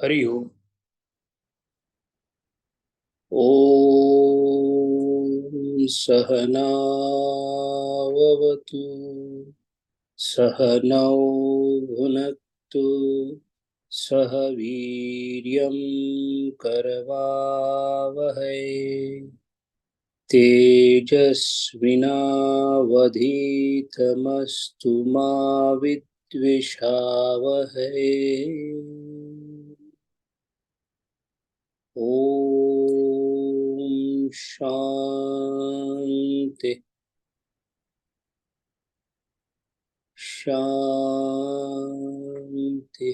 हरि ओम। ॐ सहनावतु सहनौ भुनक्तु सह वीर्यं करवावहै तेजस्विनावधीतमस्तु मा विद्विषावहै। ओम शांति शांति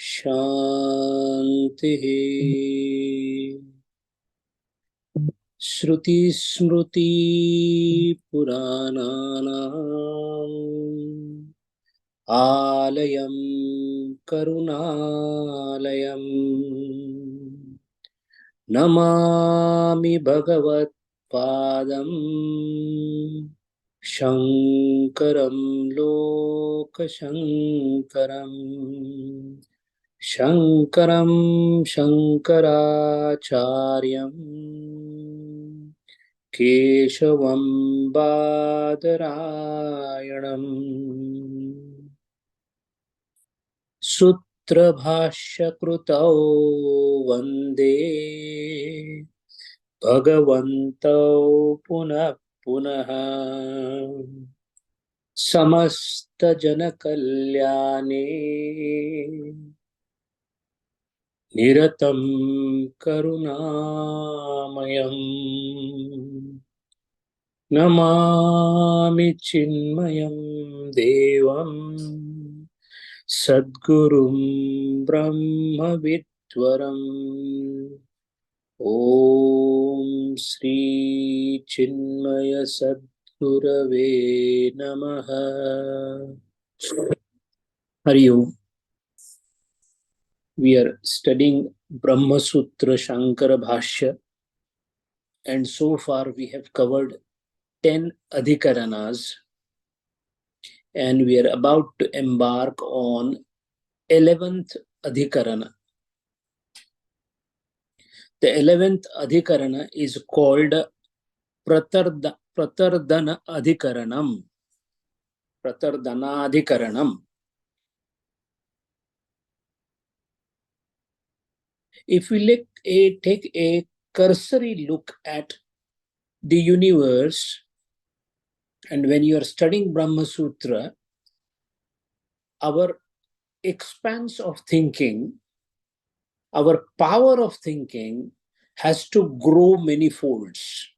शांति। श्रुति स्मृति पुराणानाम् आलयं करुणालयम् नमामि भगवत्पादं शङ्करं लोकशङ्करम् शङ्करं शङ्कराचार्यं केशवं बादरायणम् सूत्रभाष्यकृतौ वन्दे भगवन्तौ पुनः पुनः समस्तजनकल्याणे निरतं करुणामयम् नमामि चिन्मयं देवं सद्गुरुं ब्रह्मविद्वरम्। ॐ श्री चिन्मय सद्गुरवे नमः। हरि ओम। We are studying Brahma Sutra Shankara Bhashya, and so far we have covered 10 adhikaranas, and we are about to embark on 11th adhikarana. The 11th adhikarana is called Pratardana Adhikaranam. Pratardana Adhikaranam. If we take a cursory look at the universe, and when you are studying Brahma Sutra, our expanse of thinking, our power of thinking has to grow many folds.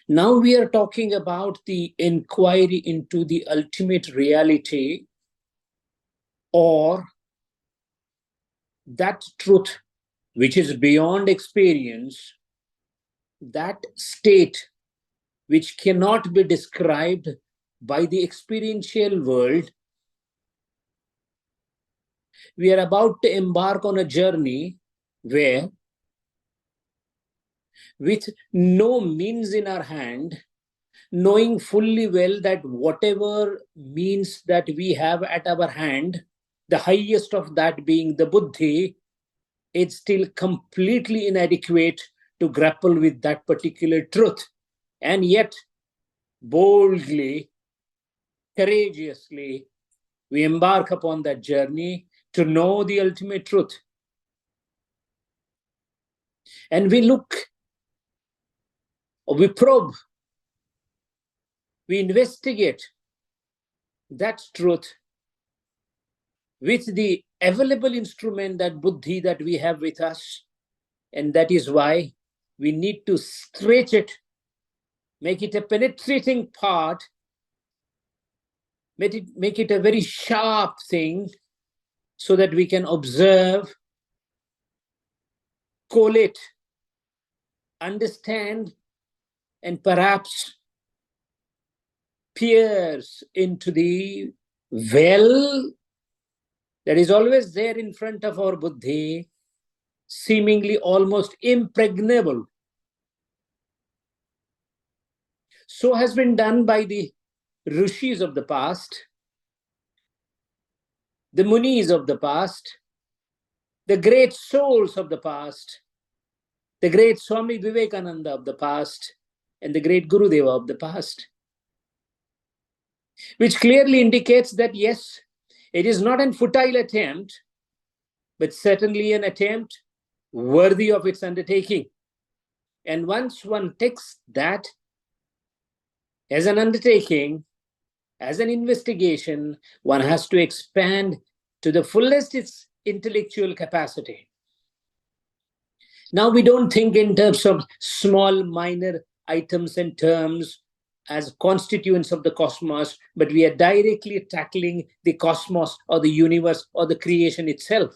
Now we are talking about the inquiry into the ultimate reality, or that truth which is beyond experience, that state which cannot be described by the experiential world. We are about to embark on a journey where, with no means in our hand, knowing fully well that whatever means that we have at our hand, the highest of that being the buddhi, it's still completely inadequate to grapple with that particular truth. And yet, boldly, courageously, we embark upon that journey to know the ultimate truth. And we look, or we probe, we investigate that truth with the available instrument, that buddhi that we have with us. And that is why we need to stretch it, make it a penetrating part, make it a very sharp thing, so that we can observe, collate, understand, and perhaps pierce into the well that is always there in front of our buddhi, seemingly almost impregnable. So has been done by the rishis of the past. the Munis of the past, the great souls of the past, the great Swami Vivekananda of the past, and the great Gurudeva of the past, which clearly indicates that yes, it is not an futile attempt, but certainly an attempt worthy of its undertaking. And once one takes that as an undertaking, as an investigation, one has to expand to the fullest its intellectual capacity. Now we don't think in terms of small, minor items and terms as constituents of the cosmos, but we are directly tackling the cosmos or the universe or the creation itself.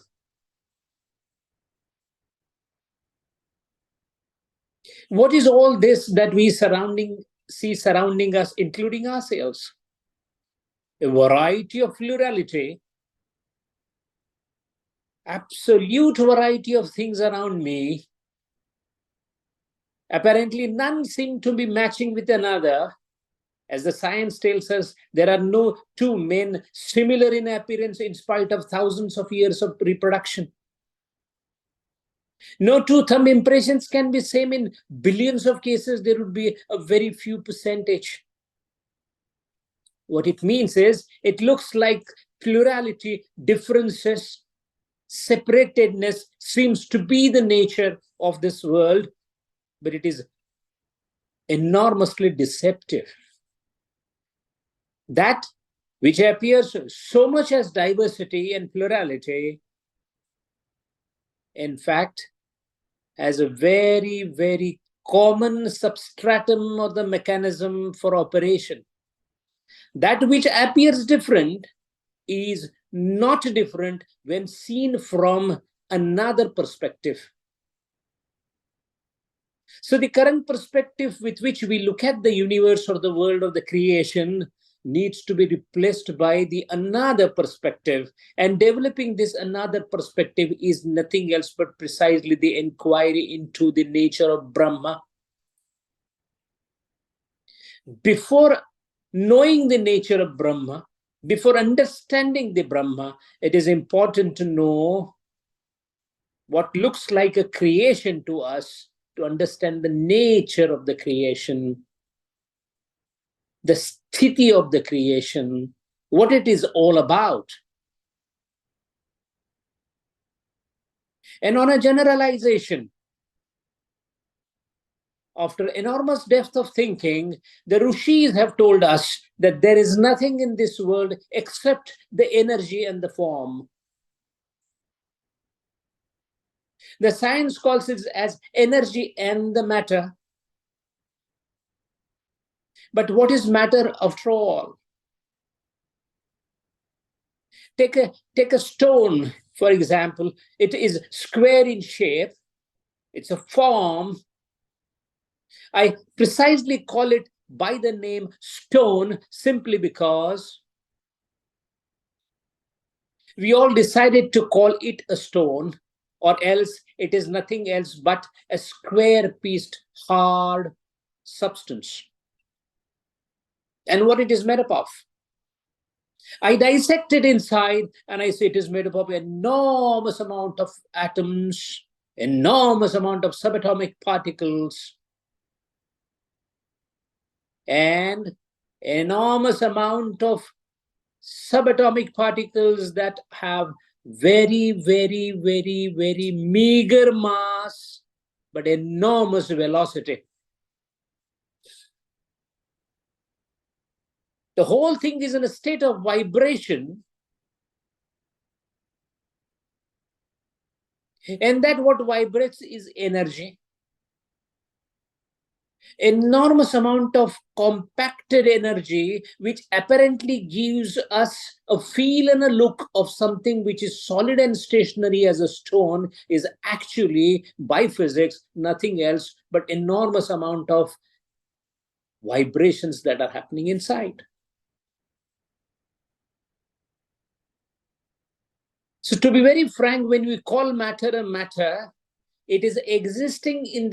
What is all this that we see surrounding us, including ourselves? A variety of plurality, absolute variety of things around me. Apparently, none seem to be matching with another. As the science tells us, there are no two men similar in appearance in spite of thousands of years of reproduction. No two thumb impressions can be same in billions of cases. There would be a very few percentage. What it means is, it looks like plurality, differences, separatedness seems to be the nature of this world, but it is enormously deceptive. That which appears so much as diversity and plurality, in fact, has a very, very common substratum of the mechanism for operation. That which appears different is not different when seen from another perspective. So the current perspective with which we look at the universe or the world of the creation needs to be replaced by the another perspective. And developing this another perspective is nothing else but precisely the inquiry into the nature of Brahma. Before knowing the nature of Brahma, before understanding the Brahma, it is important to know what looks like a creation to us, to understand the nature of the creation, the sthiti of the creation, what it is all about. And on a generalization, after enormous depth of thinking, the Rishis have told us that there is nothing in this world except the energy and the form. The science calls it as energy and the matter. But what is matter after all? Take a stone, for example. It is square in shape. It's a form. I precisely call it by the name stone simply because we all decided to call it a stone, or else it is nothing else but a square-pieced hard substance. And what it is made up of? I dissect it inside and I say it is made up of enormous amount of atoms, enormous amount of subatomic particles, and enormous amount of subatomic particles that have very, very, very, very meager mass, but enormous velocity. The whole thing is in a state of vibration, and that what vibrates is energy. Enormous amount of compacted energy, which apparently gives us a feel and a look of something which is solid and stationary as a stone, is actually, by physics, nothing else but enormous amount of vibrations that are happening inside. So to be very frank, when we call matter a matter, it is existing in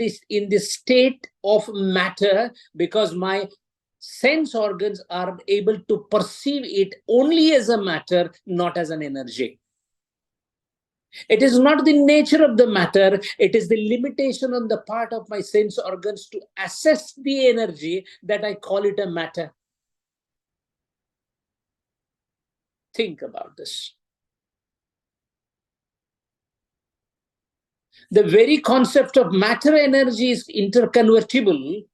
this state of matter because my sense organs are able to perceive it only as a matter, not as an energy. It is not the nature of the matter, it is the limitation on the part of my sense organs to assess the energy that I call it a matter. Think about this. The very concept of matter energy is interconvertible,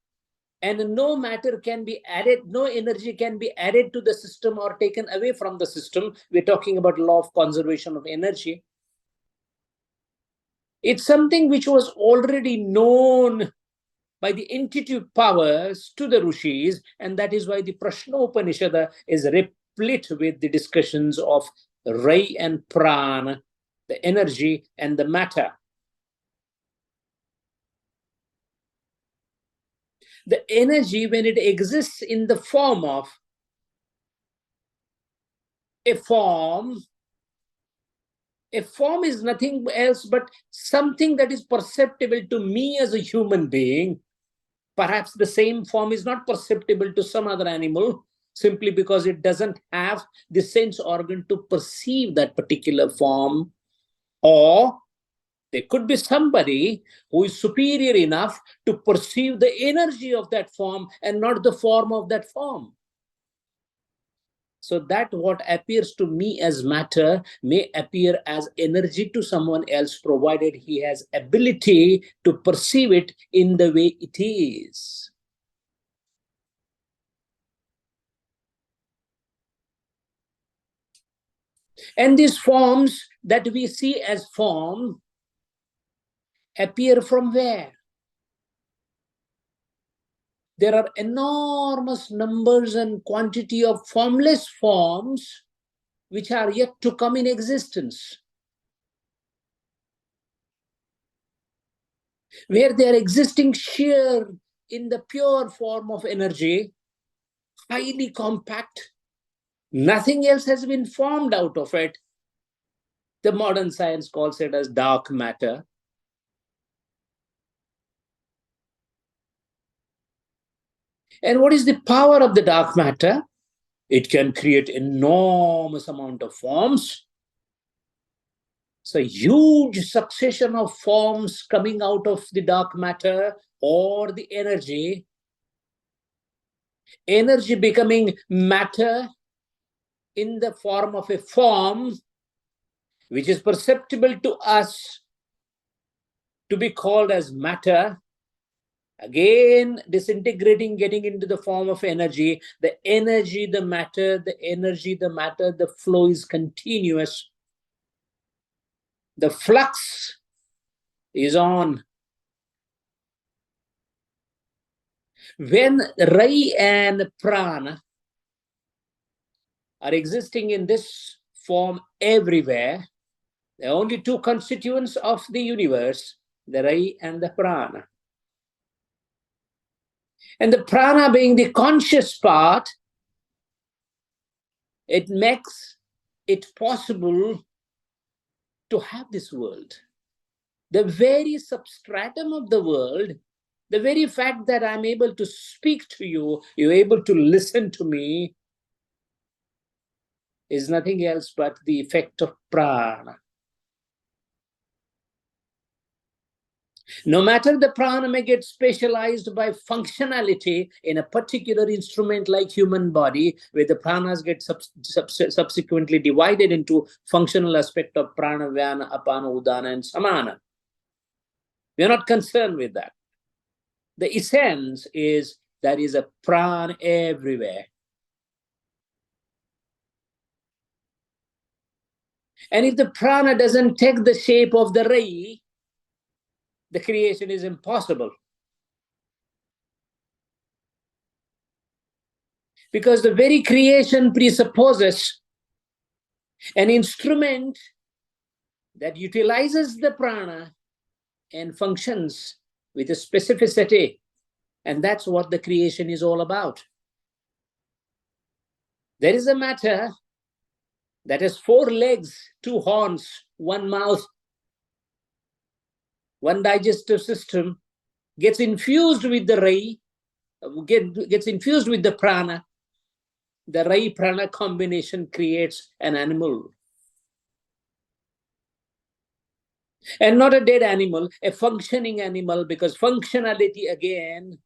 and no matter can be added, no energy can be added to the system or taken away from the system. We're talking about law of conservation of energy. It's something which was already known by the intuitive powers to the rishis, and that is why the Prashnopanishad is replete with the discussions of Rai and Prana, the energy and the matter. The energy, when it exists in the form of a form is nothing else but something that is perceptible to me as a human being. Perhaps the same form is not perceptible to some other animal, simply because it doesn't have the sense organ to perceive that particular form. Or there could be somebody who is superior enough to perceive the energy of that form and not the form of that form. So that what appears to me as matter may appear as energy to someone else, provided he has ability to perceive it in the way it is. And these forms that we see as form appear from where? There are enormous numbers and quantity of formless forms which are yet to come in existence, where they are existing sheer in the pure form of energy, highly compact. Nothing else has been formed out of it. The modern science calls it as dark matter. And what is the power of the dark matter? It can create enormous amount of forms. It's a huge succession of forms coming out of the dark matter or the energy. Energy becoming matter in the form of a form which is perceptible to us to be called as matter. Again, disintegrating, getting into the form of energy. The energy, the matter, the energy, the matter, the flow is continuous. The flux is on. When Rai and Prana are existing in this form everywhere, there are only two constituents of the universe, the Rai and the Prana. And the Prana being the conscious part, it makes it possible to have this world. The very substratum of the world, the very fact that I'm able to speak to you, you're able to listen to me, is nothing else but the effect of prana. No matter the prana may get specialized by functionality in a particular instrument like human body, where the pranas get subsequently divided into functional aspect of prana, vyana, apana, udana, and samana. We are not concerned with that. The essence is there is a prana everywhere. And if the prana doesn't take the shape of the ray, the creation is impossible. Because the very creation presupposes an instrument that utilizes the prana and functions with a specificity. And that's what the creation is all about. There is a matter that has 4 legs, 2 horns, 1 mouth, 1 digestive system, gets infused with the ray, gets infused with the prana. The Rai prana combination creates an animal. And not a dead animal, a functioning animal, because functionality again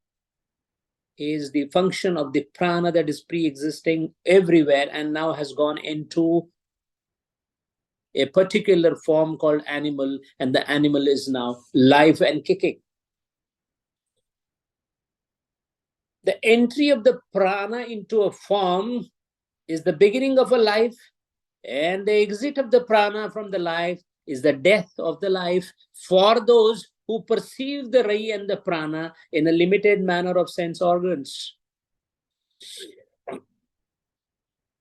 is the function of the prana that is pre-existing everywhere and now has gone into a particular form called animal, and the animal is now live and kicking. The entry of the prana into a form is the beginning of a life, and the exit of the prana from the life is the death of the life for those who perceive the rai and the prana in a limited manner of sense organs.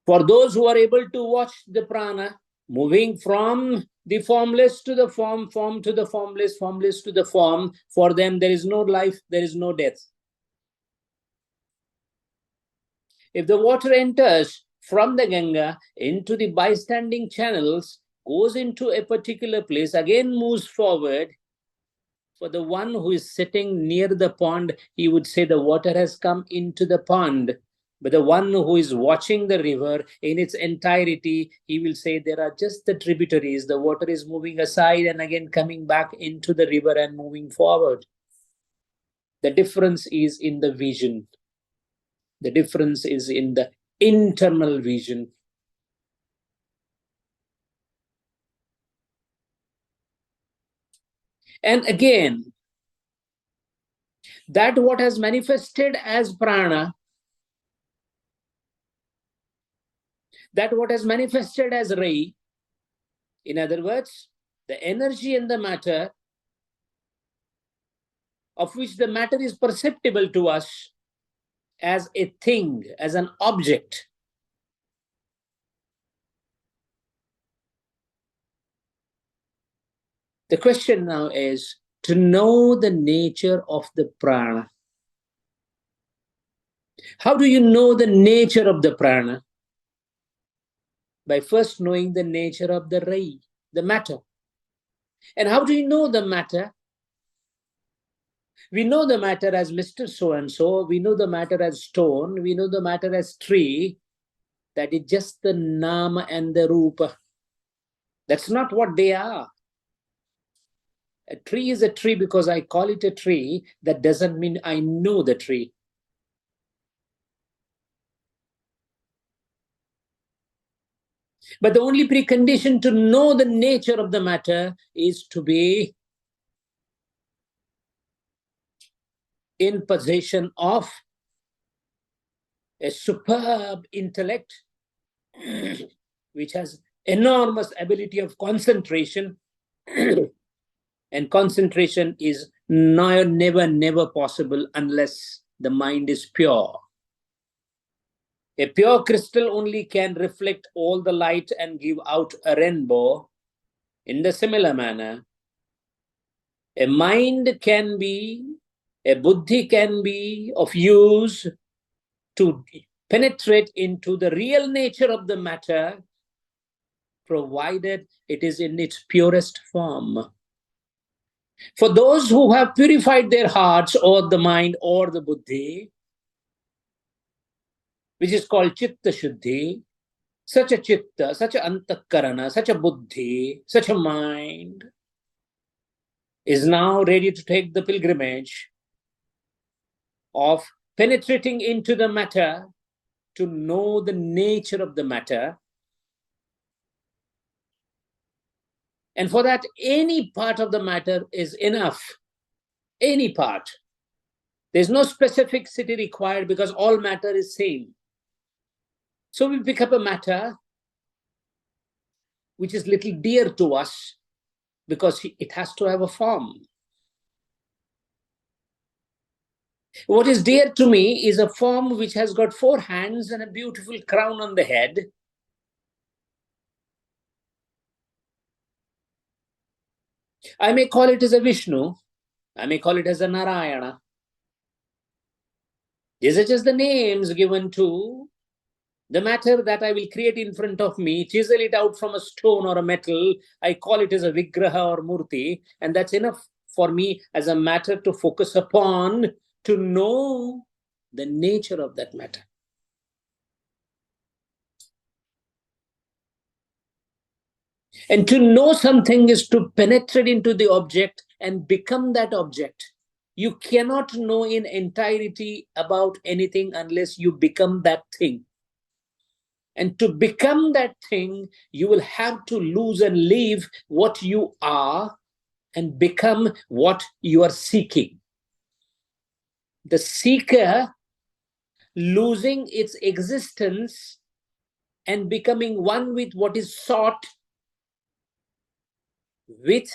For those who are able to watch the prana moving from the formless to the form, form to the formless, formless to the form, for them there is no life, there is no death. If the water enters from the Ganga into the bystanding channels, goes into a particular place, again moves forward, for the one who is sitting near the pond, he would say the water has come into the pond. But the one who is watching the river in its entirety, he will say there are just the tributaries. The water is moving aside and again coming back into the river and moving forward. The difference is in the vision. The difference is in the internal vision. And again, that what has manifested as prana, that what has manifested as rai, in other words, the energy and the matter, of which the matter is perceptible to us as a thing, as an object. The question now is to know the nature of the prana. How do you know the nature of the prana? By first knowing the nature of the rai, the matter. And how do you know the matter? We know the matter as Mr. So-and-so, we know the matter as stone, we know the matter as tree. That is just the nama and the rupa. That's not what they are. A tree is a tree because I call it a tree. That doesn't mean I know the tree. But the only precondition to know the nature of the matter is to be in possession of a superb intellect, which has enormous ability of concentration. And concentration is never possible unless the mind is pure. A pure crystal only can reflect all the light and give out a rainbow. In the similar manner, a mind can be, a buddhi can be of use to penetrate into the real nature of the matter, provided it is in its purest form. For those who have purified their hearts or the mind or the buddhi, which is called chitta shuddhi, such a chitta, such a antakarana, such a buddhi, such a mind is now ready to take the pilgrimage of penetrating into the matter to know the nature of the matter. And for that, any part of the matter is enough. Any part. There's no specificity required because all matter is same. So we pick up a matter which is little dear to us because it has to have a form. What is dear to me is a form which has got 4 hands and a beautiful crown on the head. I may call it as a Vishnu. I may call it as a Narayana. These are just the names given to the matter that I will create in front of me, chisel it out from a stone or a metal. I call it as a Vigraha or Murti, and that's enough for me as a matter to focus upon, to know the nature of that matter. And to know something is to penetrate into the object and become that object. You cannot know in entirety about anything unless you become that thing. And to become that thing, you will have to lose and leave what you are and become what you are seeking. The seeker losing its existence and becoming one with what is sought, with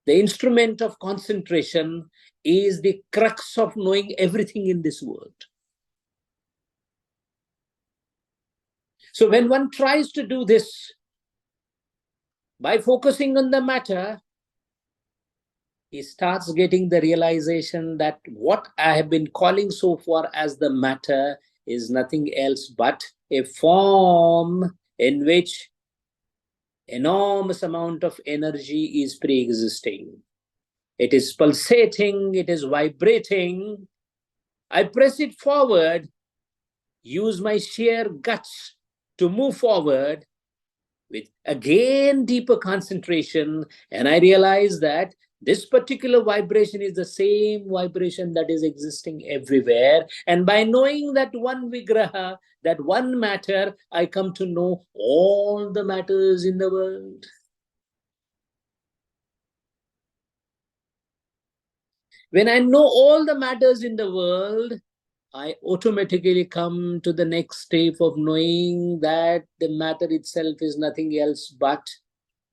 the instrument of concentration, is the crux of knowing everything in this world. So when one tries to do this by focusing on the matter, he starts getting the realization that what I have been calling so far as the matter is nothing else but a form in which enormous amount of energy is pre-existing. It is pulsating, it is vibrating. I press it forward, use my sheer guts to move forward with again deeper concentration, and I realize that this particular vibration is the same vibration that is existing everywhere. And by knowing that one vigraha, that one matter, I come to know all the matters in the world. When I know all the matters in the world, I automatically come to the next step of knowing that the matter itself is nothing else but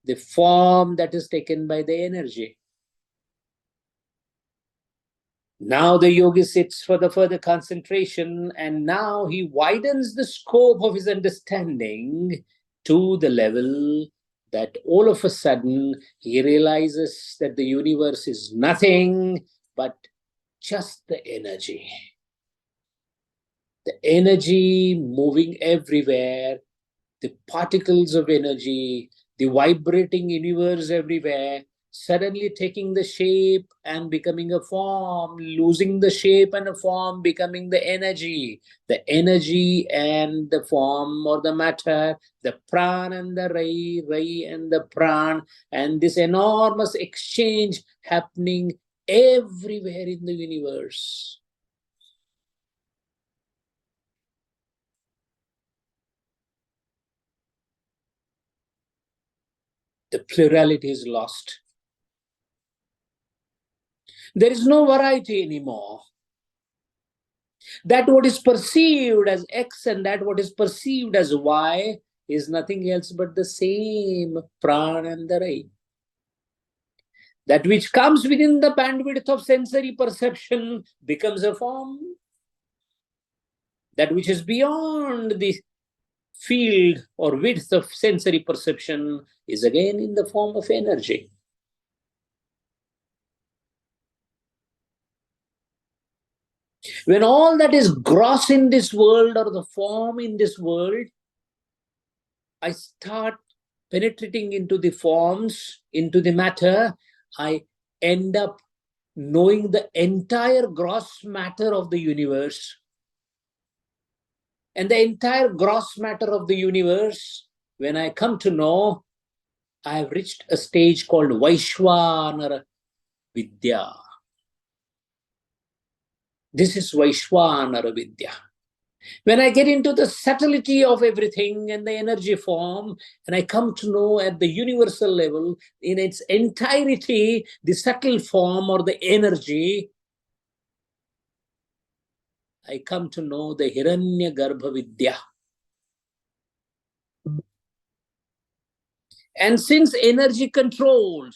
the form that is taken by the energy. Now the yogi sits for the further concentration, and now he widens the scope of his understanding to the level that all of a sudden he realizes that the universe is nothing but just the energy. The energy moving everywhere, the particles of energy, the vibrating universe everywhere, suddenly taking the shape and becoming a form, losing the shape and a form, becoming the energy and the form or the matter, the pran and the ray and the pran, and this enormous exchange happening everywhere in the universe. The plurality is lost. There is no variety anymore. That what is perceived as X and that what is perceived as Y is nothing else but the same pran and the ray. That which comes within the bandwidth of sensory perception becomes a form. That which is beyond the field or width of sensory perception is again in the form of energy. When all that is gross in this world or the form in this world, I start penetrating into the forms, into the matter, I end up knowing the entire gross matter of the universe. And the entire gross matter of the universe, when I come to know, I have reached a stage called Vaishvanara Vidya. This is Vaishvanara Vidya. When I get into the subtlety of everything and the energy form, and I come to know at the universal level, in its entirety, the subtle form or the energy, I come to know the Hiranya Garbha Vidya. And since energy controls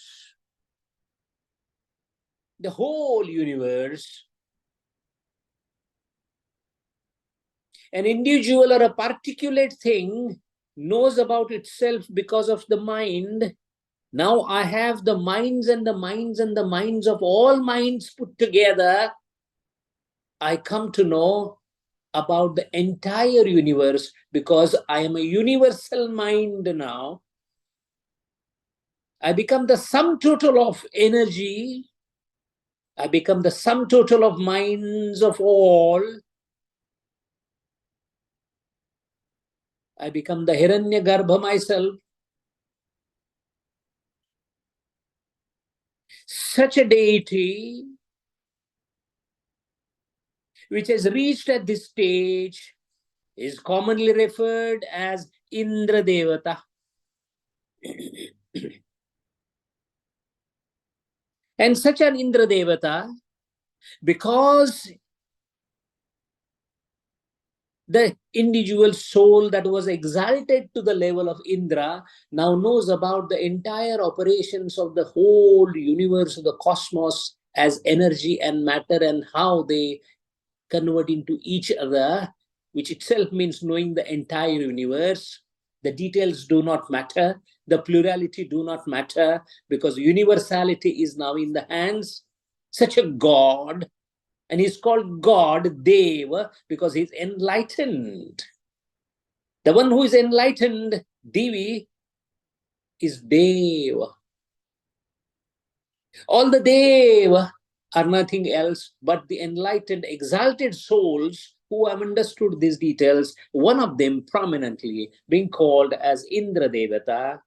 the whole universe, an individual or a particulate thing knows about itself because of the mind. Now I have the minds and the minds and the minds of all minds put together. I come to know about the entire universe because I am a universal mind now. I become the sum total of energy I become the sum total of minds of all. I become the Hiranyagarbha myself. Such a deity which has reached at this stage is commonly referred as Indra Devata. And such an Indra Devata, because the individual soul that was exalted to the level of Indra now knows about the entire operations of the whole universe, of the cosmos, as energy and matter, and how they convert into each other, which itself means knowing the entire universe. The details do not matter. The plurality do not matter, because universality is now in the hands. Such a God, and he's called God, Deva, because he's enlightened. The one who is enlightened, Devi, is Deva. All the Deva are nothing else but the enlightened, exalted souls who have understood these details, one of them prominently being called as Indra Devata.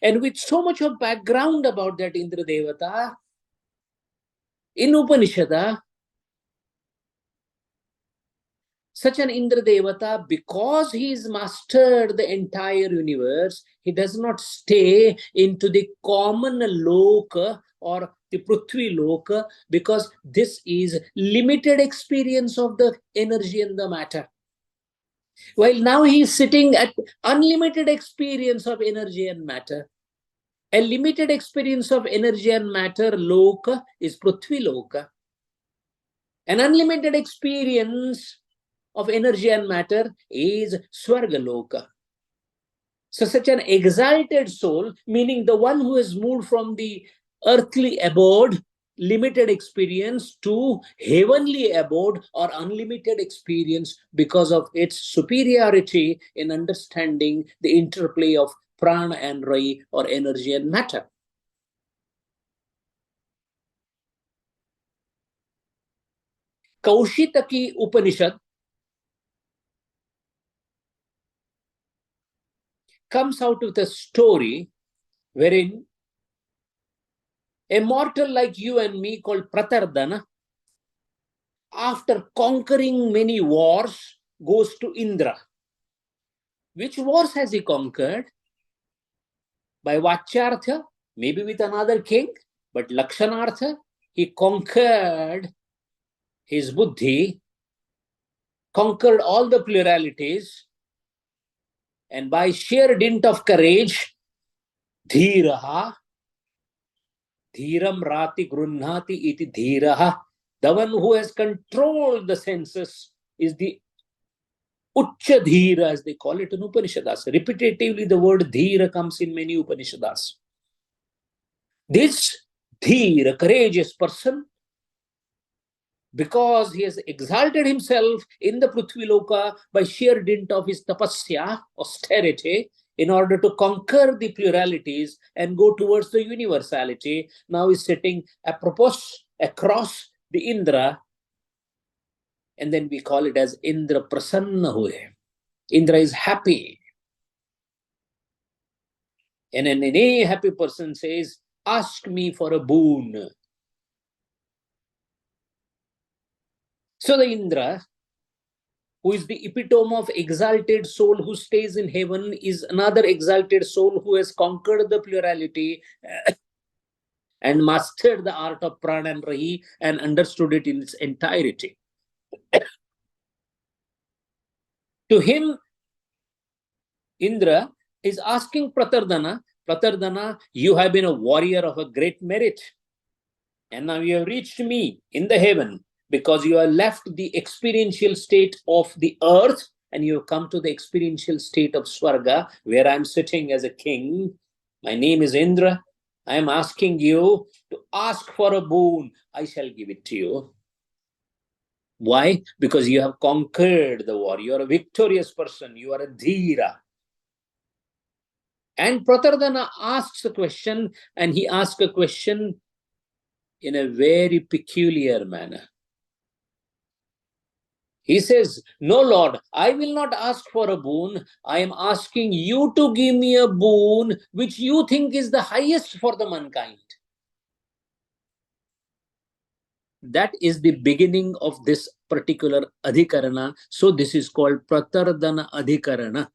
And with so much of background about that Indra Devata, in Upanishad, such an Indra Devata, because he has mastered the entire universe, he does not stay into the common loka or the Prithvi loka, because this is limited experience of the energy and the matter. While now he is sitting at unlimited experience of energy and matter. A limited experience of energy and matter loka is Prithvi loka. An unlimited experience of energy and matter is Swargaloka. So such an exalted soul, meaning the one who has moved from the earthly abode, limited experience, to heavenly abode or unlimited experience, because of its superiority in understanding the interplay of prana and rai, or energy and matter. Kaushitaki Upanishad comes out with a story wherein a mortal like you and me called Pratardana, after conquering many wars, goes to Indra. Which wars has he conquered? By Vachyartha, maybe with another king, but Lakshanartha, he conquered his buddhi, conquered all the pluralities, and by sheer dint of courage, dhiraha, dhiram rati grunnati iti dhiraha, the one who has controlled the senses is the Ucha Dhira, as they call it in Upanishads. Repetitively, the word Dhira comes in many Upanishads. This Dhira, courageous person, because he has exalted himself in the Prithvi Loka by sheer dint of his tapasya, austerity, in order to conquer the pluralities and go towards the universality, now is sitting apropos across the Indra, and then we call it as Indra Prasanna Hue. Indra is happy. And any happy person says, ask me for a boon. So the Indra, who is the epitome of exalted soul who stays in heaven, is another exalted soul who has conquered the plurality and mastered the art of prana and rahi and understood it in its entirety. To him, Indra is asking Pratardana, Pratardana, you have been a warrior of a great merit, and now you have reached me in the heaven, because you have left the experiential state of the earth and you have come to the experiential state of Swarga, where I'm sitting as a king. My name is Indra. I am asking you to ask for a boon. I shall give it to you. Why? Because you have conquered the war. You are a victorious person. You are a Dhira. And Pratardana asks a question, and he asks a question in a very peculiar manner. He says, "No, Lord, I will not ask for a boon. I am asking you to give me a boon which you think is the highest for the mankind." That is the beginning of this particular adhikarana. So this is called Pratardana Adhikarana,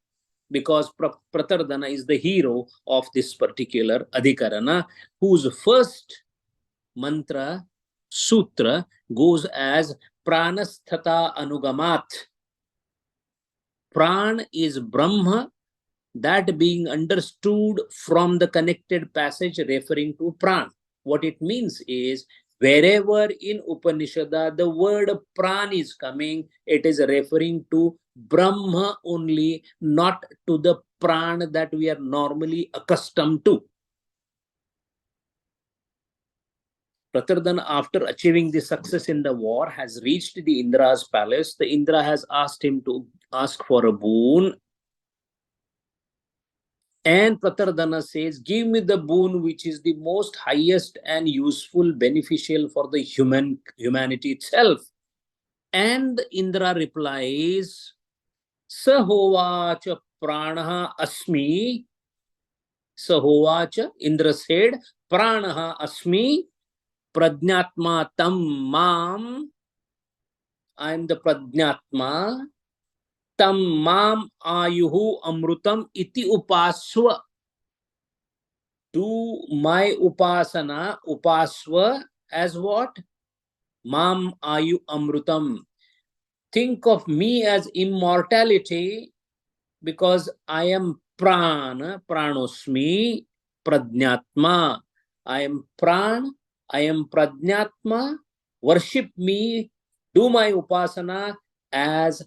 because Pratardana is the hero of this particular adhikarana, whose first mantra, sutra, goes as Pranasthata Anugamat. Pran is Brahma, that being understood from the connected passage referring to Pran. What it means is, wherever in Upanishada the word Pran is coming, it is referring to Brahma only, not to the Pran that we are normally accustomed to. Pratardana, after achieving the success in the war, has reached the Indra's palace. The Indra has asked him to ask for a boon. And Pratardana says, "Give me the boon which is the most highest and useful, beneficial for the humanity itself." And Indra replies, "Sahovacha pranaha asmi." Sahovacha, Indra said, "Pranaha asmi, prajnatma tam mam." I am the prajnatma. Tam mam ayuhu amrutam iti upaswa. Do my upasana, upaswa, as what? Mam ayu amrutam. Think of me as immortality, because I am prana, pranosmi, prajnatma. I am pran, I am prajnatma. Worship me, do my upasana as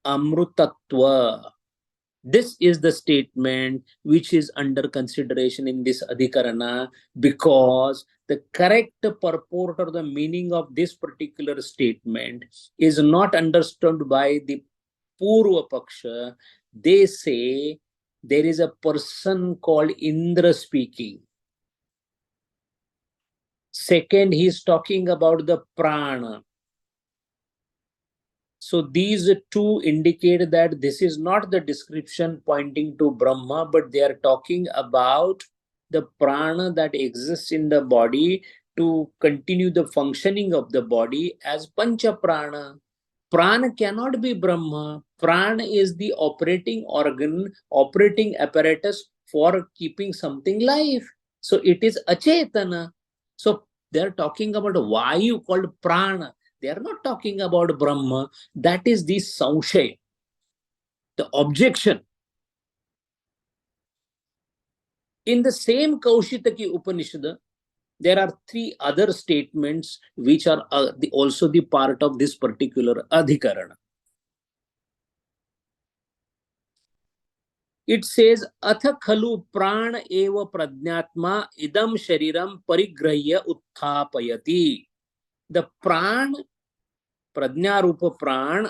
amrutatva. This is the statement which is under consideration in this adhikarana, because the correct purport or the meaning of this particular statement is not understood by the Purva Paksha. They say there is a person called Indra speaking. Second, he is talking about the prana. So these two indicate that this is not the description pointing to Brahma, but they are talking about the prana that exists in the body to continue the functioning of the body as Pancha Prana. Prana cannot be Brahma. Prana is the operating organ, operating apparatus for keeping something live. So it is Achetana. So they are talking about Vayu called Prana. They are not talking about Brahma. That is the Sanshay, the objection. In the same Kaushitaki Upanishad, there are three other statements which are also the part of this particular adhikarana. It says, "Atha khalu prana eva prajnatma idam shariram parigrahya utthapayati." The pran, prajnarupa pran,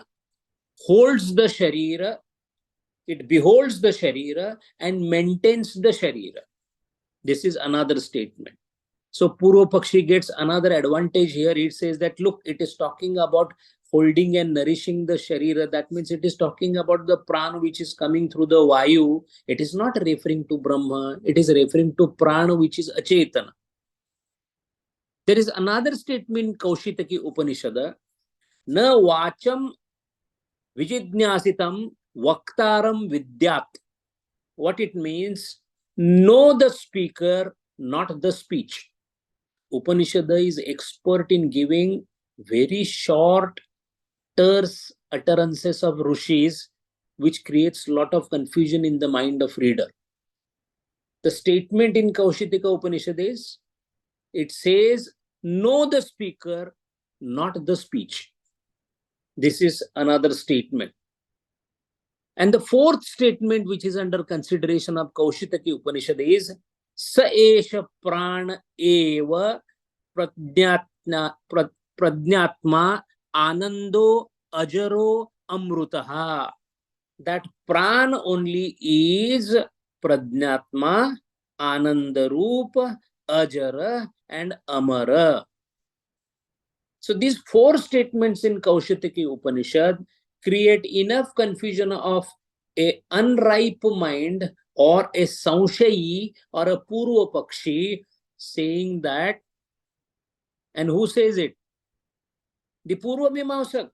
holds the sharira, it beholds the sharira and maintains the sharira. This is another statement. So Purva Pakshi gets another advantage here. It says that, look, it is talking about holding and nourishing the sharira. That means it is talking about the prana which is coming through the vayu. It is not referring to Brahma. It is referring to prana which is achetana. There is another statement, Kaushitaki Upanishad, "Na vacham vijidnyasitam vaktaram vidyat." What it means? Know the speaker, not the speech. Upanishad is expert in giving very short, terse utterances of rishis, which creates a lot of confusion in the mind of reader. The statement in Kaushitika Upanishad is, it says, know the speaker, not the speech. This is another statement. And the fourth statement which is under consideration of Kaushitaki Upanishad is, "Sa esha prana eva prajnatma anando ajaro amrutaha." That prana only is prajnatma, anandarupa, ajara and amara. So these four statements in Kaushitaki Upanishad create enough confusion of a unripe mind or a Sanshayi or a Purva Pakshi saying that, and who says it? The Purva Mimamsak,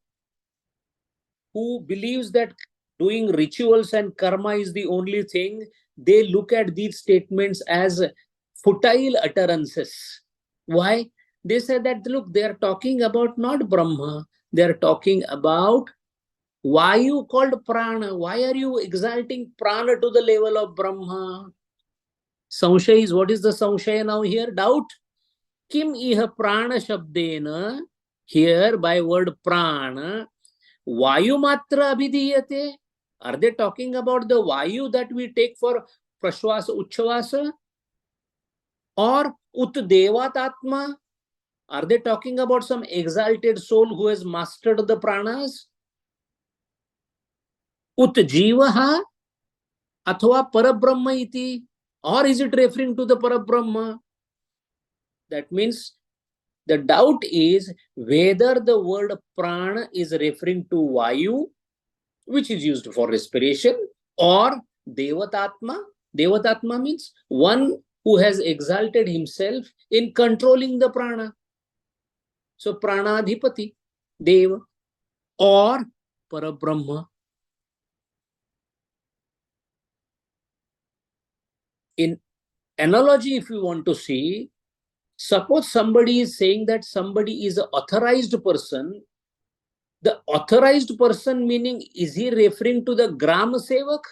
who believes that doing rituals and karma is the only thing. They look at these statements as futile utterances. Why? They say that, look, they are talking about not Brahma, they are talking about Vayu called Prana. Why are you exalting Prana to the level of Brahma? Samshaya is, what is the Samshaya now here? Doubt. Kim iha Prana Shabdena, here by word Prana, Vayu Matra Abhidiyate. Are they talking about the Vayu that we take for Prashvasa Uchchavasa? Or Ut Devatatma? Are they talking about some exalted soul who has mastered the pranas? Ut Jivaha Athva Parabrahma iti? Or is it referring to the Parabrahma? That means the doubt is whether the word prana is referring to Vayu, which is used for respiration, or Devatatma. Devatatma means one who has exalted himself in controlling the prana. So Pranadhipati, Deva, or Parabrahma. In analogy, if you want to see, suppose somebody is saying that somebody is an authorized person. The authorized person meaning, is he referring to the Gram Sevak?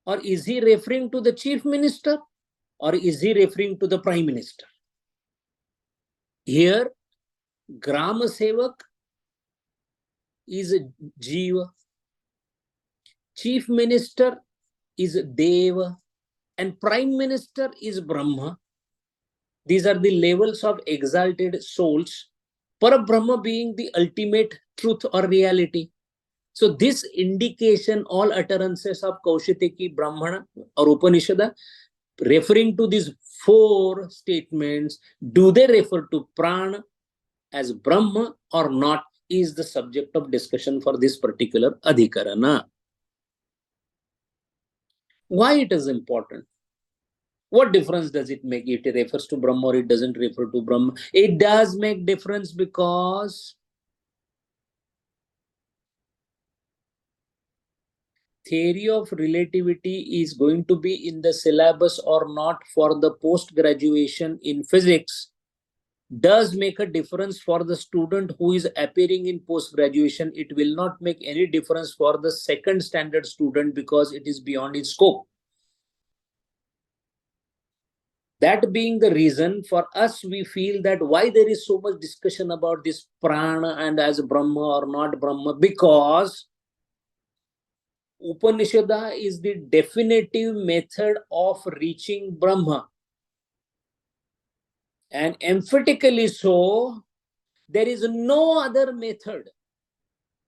Or is he referring to the chief minister? Or is he referring to the prime minister? Here, Gram Sevak is Jiva. Chief minister is Deva. And prime minister is Brahma. These are the levels of exalted souls. Parabrahma being the ultimate truth or reality. So this indication, all utterances of Kaushitaki Brahmana or Upanishad referring to these four statements, do they refer to Prana as Brahma or not, is the subject of discussion for this particular Adhikarana. Why it is important? What difference does it make? It refers to Brahma or it doesn't refer to Brahma? It does make difference because theory of relativity is going to be in the syllabus or not for the post-graduation in physics does make a difference for the student who is appearing in post-graduation. It will not make any difference for the second standard student because it is beyond its scope. That being the reason, for us, we feel that why there is so much discussion about this prana and as Brahma or not Brahma, because Upanishad is the definitive method of reaching Brahma. And emphatically so, there is no other method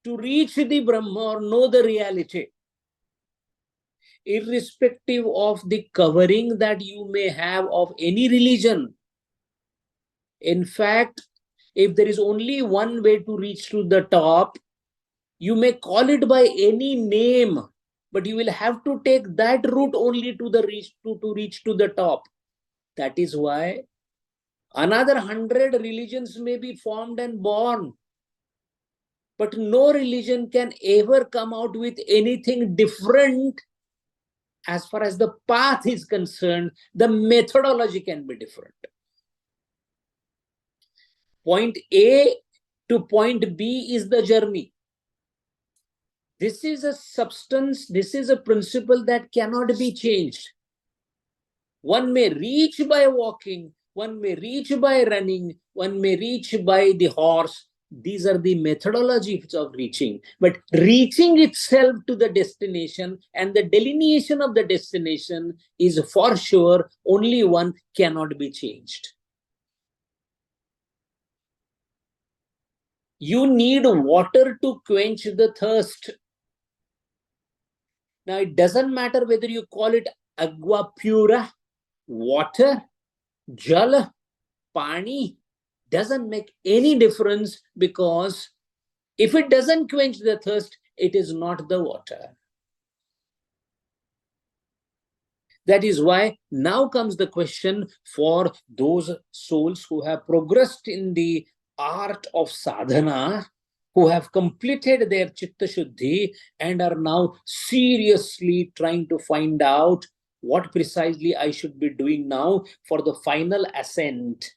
to reach the Brahma or know the reality, irrespective of the covering that you may have of any religion. In fact, if there is only one way to reach to the top, you may call it by any name, but you will have to take that route only to reach to the top. That is why another 100 religions may be formed and born, but no religion can ever come out with anything different. As far as the path is concerned, the methodology can be different. Point A to point B is the journey. This is a substance, this is a principle that cannot be changed. One may reach by walking, one may reach by running, one may reach by the horse. These are the methodologies of reaching. But reaching itself to the destination and the delineation of the destination is for sure only one, cannot be changed. You need water to quench the thirst. Now, it doesn't matter whether you call it agua pura, water, jal, pani, doesn't make any difference, because if it doesn't quench the thirst, it is not the water. That is why now comes the question for those souls who have progressed in the art of sadhana, who have completed their chitta shuddhi and are now seriously trying to find out what precisely I should be doing now for the final ascent.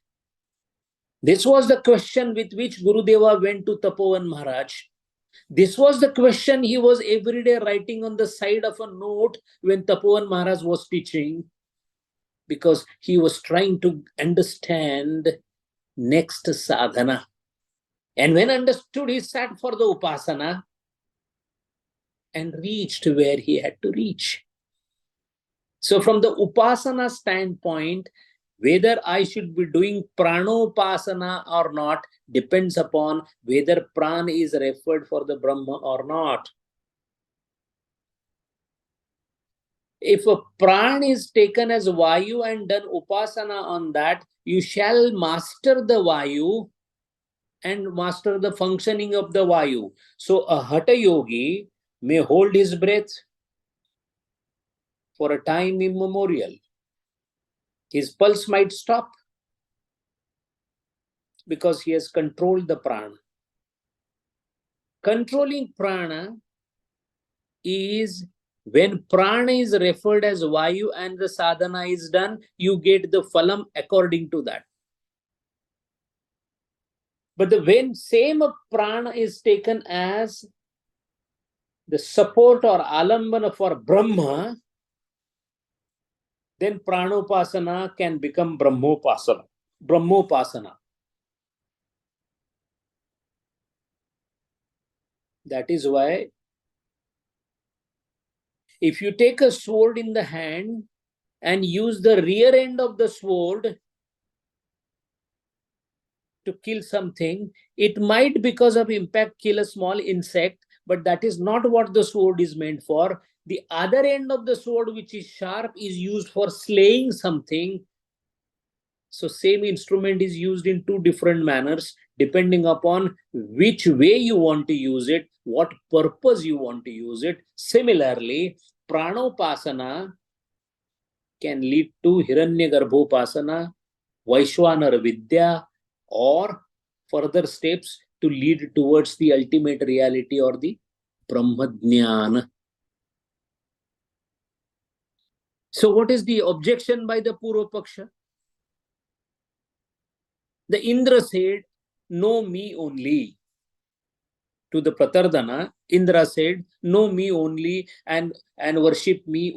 This was the question with which Gurudeva went to Tapovan Maharaj. This was the question he was every day writing on the side of a note when Tapovan Maharaj was teaching, because he was trying to understand next sadhana. And when understood, he sat for the upasana and reached where he had to reach. So from the upasana standpoint, whether I should be doing pranopasana or not depends upon whether pran is referred for the Brahma or not. If a pran is taken as Vayu and done upasana on that, you shall master the Vayu and master the functioning of the Vayu. So a Hatha Yogi may hold his breath for a time immemorial. His pulse might stop because he has controlled the prana. Controlling prana is when prana is referred as Vayu and the sadhana is done, you get the phalam according to that. But when same prana is taken as the support or alambana for Brahma, then pranopasana can become Brahmopasana. That is why if you take a sword in the hand and use the rear end of the sword to kill something, it might, because of impact, kill a small insect, but that is not what the sword is meant for. The other end of the sword, which is sharp, is used for slaying something. So same instrument is used in two different manners, depending upon which way you want to use it, what purpose you want to use it. Similarly, pranopasana can lead to Hiranyagarbhopasana, Vaishwanar Vidya, or further steps to lead towards the ultimate reality or the Brahmadhyana. So what is the objection by the Purva Paksha? The Indra said, know me only. To the Pratardhana, Indra said, know me only and worship me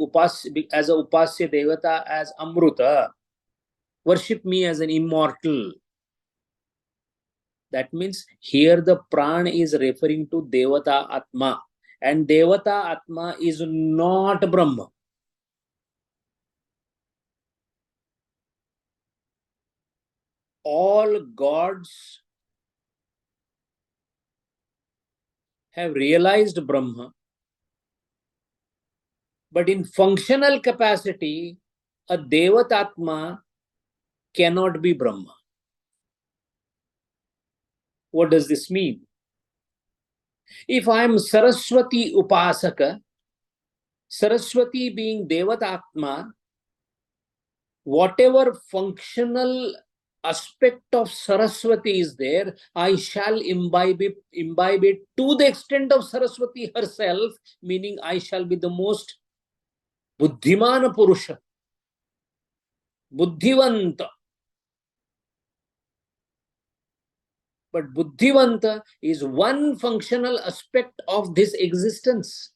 as a Upasya Devata, as Amruta. Worship me as an immortal. That means here the Pran is referring to Devata Atma. And Devata Atma is not Brahma. All gods have realized Brahma, but in functional capacity, a Devatatma cannot be Brahma. What does this mean? If I am Saraswati Upasaka, Saraswati being Devatatma, whatever functional aspect of Saraswati is there, I shall imbibe it to the extent of Saraswati herself, meaning I shall be the most Buddhimana Purusha, Buddhivanta. But Buddhivanta is one functional aspect of this existence.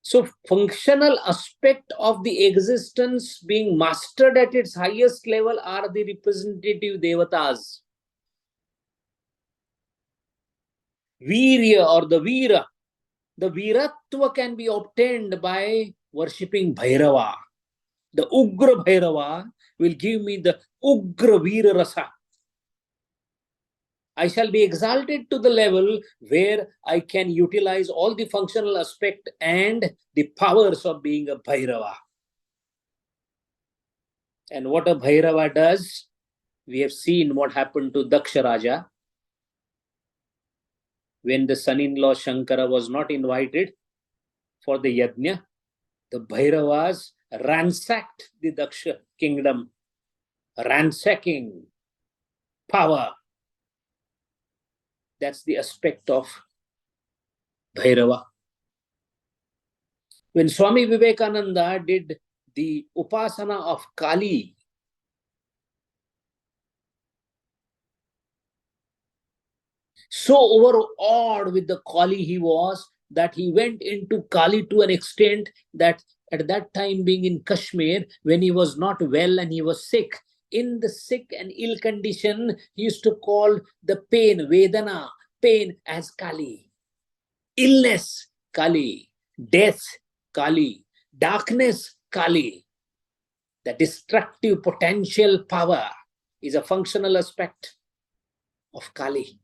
So functional aspect of the existence being mastered at its highest level are the representative devatas. Virya or the Vira. The Viratva can be obtained by worshipping Bhairava. The Ugra Bhairava will give me the Ugra Vira Rasa. I shall be exalted to the level where I can utilize all the functional aspect and the powers of being a Bhairava. And what a Bhairava does, We have seen what happened to Daksha Raja when the son-in-law Shankara was not invited for the yajna. The Bhairavas ransacked the Daksha kingdom, ransacking power. That's the aspect of Bhairava. When Swami Vivekananda did the upasana of Kali, so overawed with the Kali he was that he went into Kali to an extent that at that time, being in Kashmir, when he was not well and he was sick, in the sick and ill condition, he used to call the pain, Vedana, pain as Kali. Illness, Kali. Death, Kali. Darkness, Kali. The destructive potential power is a functional aspect of Kali.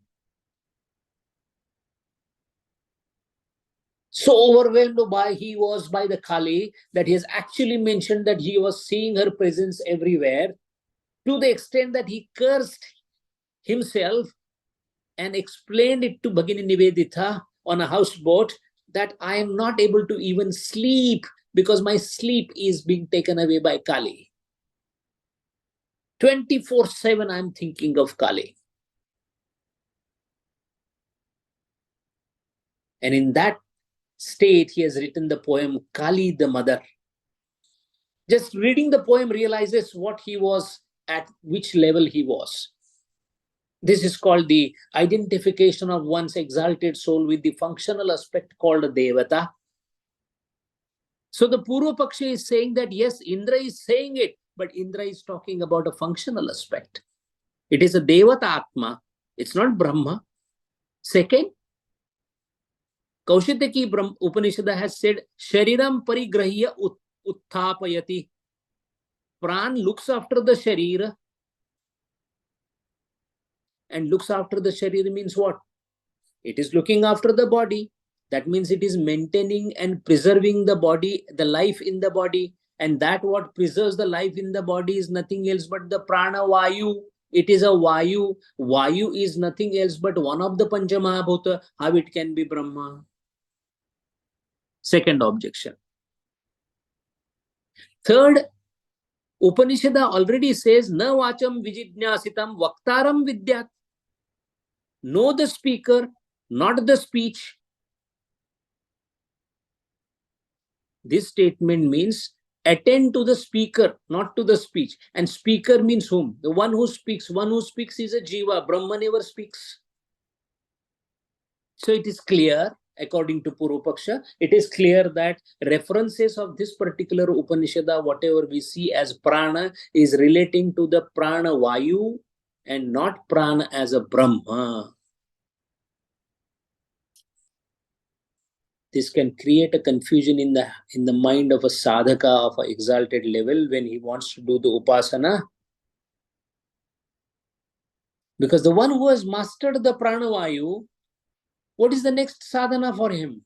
So overwhelmed he was by the Kali that he has actually mentioned that he was seeing her presence everywhere, to the extent that he cursed himself and explained it to Bhagini Nivedita on a houseboat that I am not able to even sleep because my sleep is being taken away by Kali. 24/7 I am thinking of Kali. And in that state, he has written the poem Kali the Mother. Just reading the poem realizes what he was, at which level he was. This is called the identification of one's exalted soul with the functional aspect called Devata. So the Purva Paksha is saying that yes, Indra is saying it, but Indra is talking about a functional aspect. It is a Devata Atma. It's not Brahma. Second, Kaushitaki Upanishad has said, Shariram parigrahya utthapayati. Pran looks after the Sharira. And looks after the Sharira means what? It is looking after the body. That means it is maintaining and preserving the body, the life in the body. And that what preserves the life in the body is nothing else but the prana vayu. It is a vayu. Vayu is nothing else but one of the Panchamahabhuta. How it can be Brahma? Second objection. Third, Upanishad already says, Na vacham vijidnyasitam vaktaram vidyat. Know the speaker, not the speech. This statement means attend to the speaker, not to the speech. And speaker means whom? The one who speaks. One who speaks is a jiva. Brahma never speaks. So it is clear, according to Purva Paksha, it is clear that references of this particular Upanishada, whatever we see as prana, is relating to the prana vayu and not prana as a Brahma. This can create a confusion in the mind of a sadhaka of an exalted level when he wants to do the upasana. Because the one who has mastered the pranavayu, what is the next sadhana for him?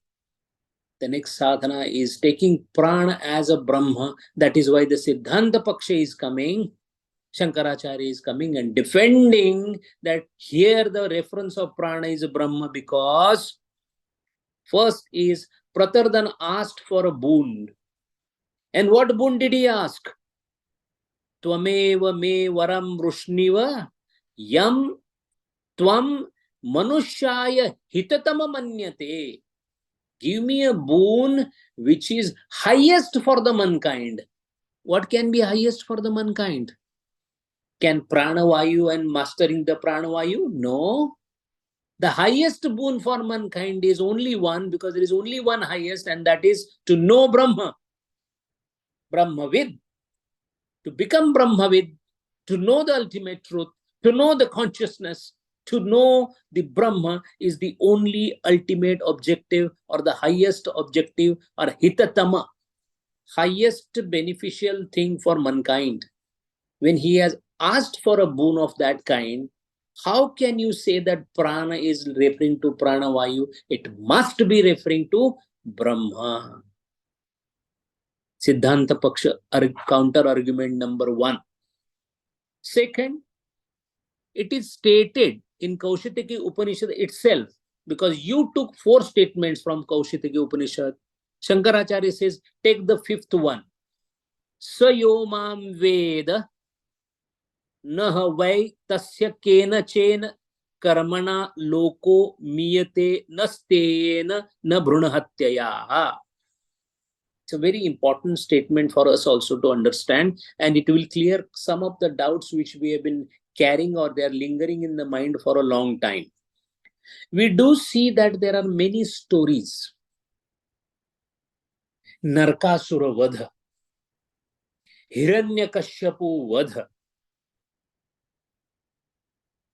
The next sadhana is taking prana as a Brahma. That is why the Siddhanta Paksha is coming. Shankaracharya is coming and defending that here the reference of prana is a Brahma, because first is Pratardan asked for a boon. And what boon did he ask? Tvameva me varam rushniva yam tvam manushaya hitatama manyate. Give me a boon which is highest for the mankind. What can be highest for the mankind? Can pranavayu and mastering the pranavayu? No. The highest boon for mankind is only one, because there is only one highest, and that is to know Brahma. Brahmavid. To become Brahmavid, to know the ultimate truth, to know the consciousness, to know the Brahma is the only ultimate objective, or the highest objective, or hitatama, highest beneficial thing for mankind. When he has asked for a boon of that kind, how can you say that prana is referring to pranavayu? It must be referring to Brahma. Siddhanta Paksha counter argument number one. Second, it is stated in Kaushitaki Upanishad itself, because you took 4 statements from Kaushitaki Upanishad. Shankaracharya says, take the 5th one. Sayo mam veda nah vai tasya kena chena karmana loko miyate nastena na bhrunhatyaya. It's a very important statement for us also to understand, and it will clear some of the doubts which we have been carrying or they are lingering in the mind for a long time. We do see that there are many stories. Narkasura Vadha, Hiranyakashyapu Vadha.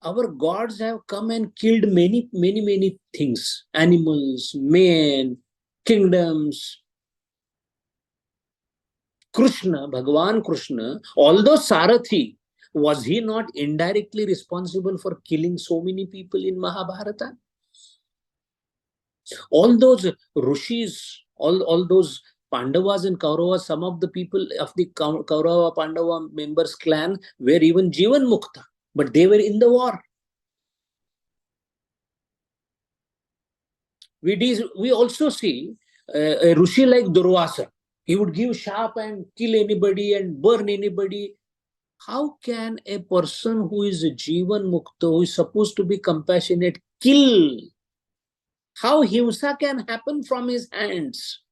Our gods have come and killed many things. Animals, men, kingdoms. Krishna, Bhagavan Krishna, although Sarathi, was he not indirectly responsible for killing so many people in Mahabharata? All those Rishis, all those Pandavas and Kauravas, some of the people of the Kaurava Pandava members clan were even Jivan Mukta, but they were in the war. We also see a Rishi like Durvasa. He would give sharp and kill anybody and burn anybody. How can a person who is a Jivan Mukta, who is supposed to be compassionate, kill? How himsa can happen from his hands?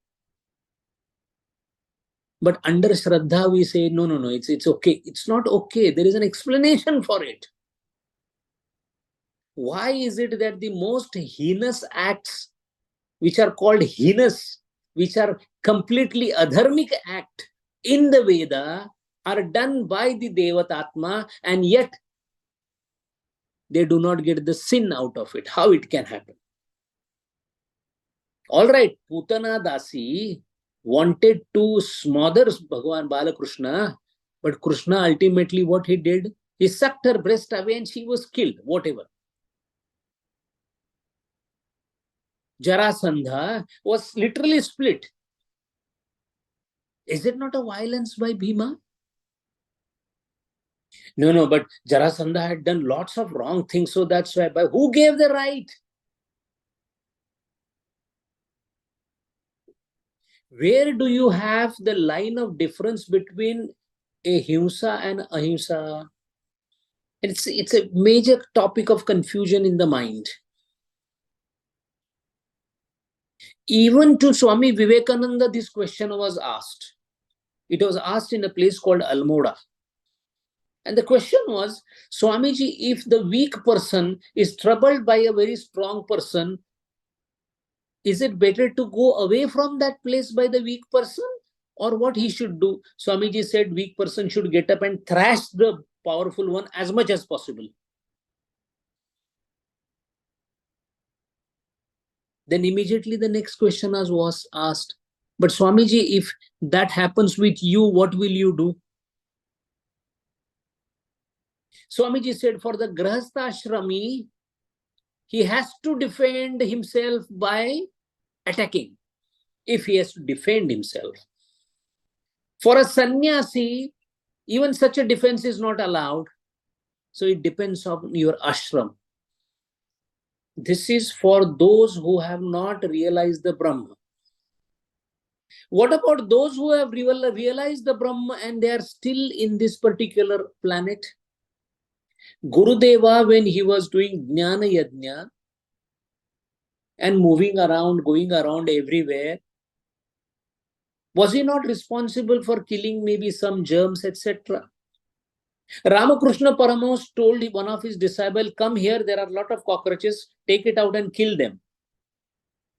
But under Shraddha, we say, no, it's okay. It's not okay. There is an explanation for it. Why is it that the most heinous acts, which are called heinous, which are completely adharmic act in the Veda, are done by the Devatatma, and yet they do not get the sin out of it? How it can happen? All right, Putana Dasi wanted to smother Bhagavan Balakrishna, but Krishna ultimately what he did? He sucked her breast away and she was killed, whatever. Jarasandha was literally split. Is it not a violence by Bhima? No, but Jarasandha had done lots of wrong things, so that's why. But who gave the right? Where do you have the line of difference between a himsa and ahimsa? It's a major topic of confusion in the mind. Even to Swami Vivekananda, this question was asked. It was asked in a place called Almora. And the question was, Swamiji, if the weak person is troubled by a very strong person, is it better to go away from that place by the weak person, or what he should do? Swamiji said weak person should get up and thrash the powerful one as much as possible. Then immediately the next question was asked, but Swamiji, if that happens with you, what will you do? Swamiji said, for the Grahastha Ashrami, he has to defend himself by attacking, if he has to defend himself. For a sannyasi, even such a defense is not allowed. So it depends on your ashram. This is for those who have not realized the Brahma. What about those who have realized the Brahma and they are still in this particular planet? Gurudeva, when he was doing Jnana Yajna and moving around, going around everywhere, was he not responsible for killing maybe some germs, etc.? Ramakrishna Paramahansa told one of his disciples, come here, there are a lot of cockroaches, take it out and kill them.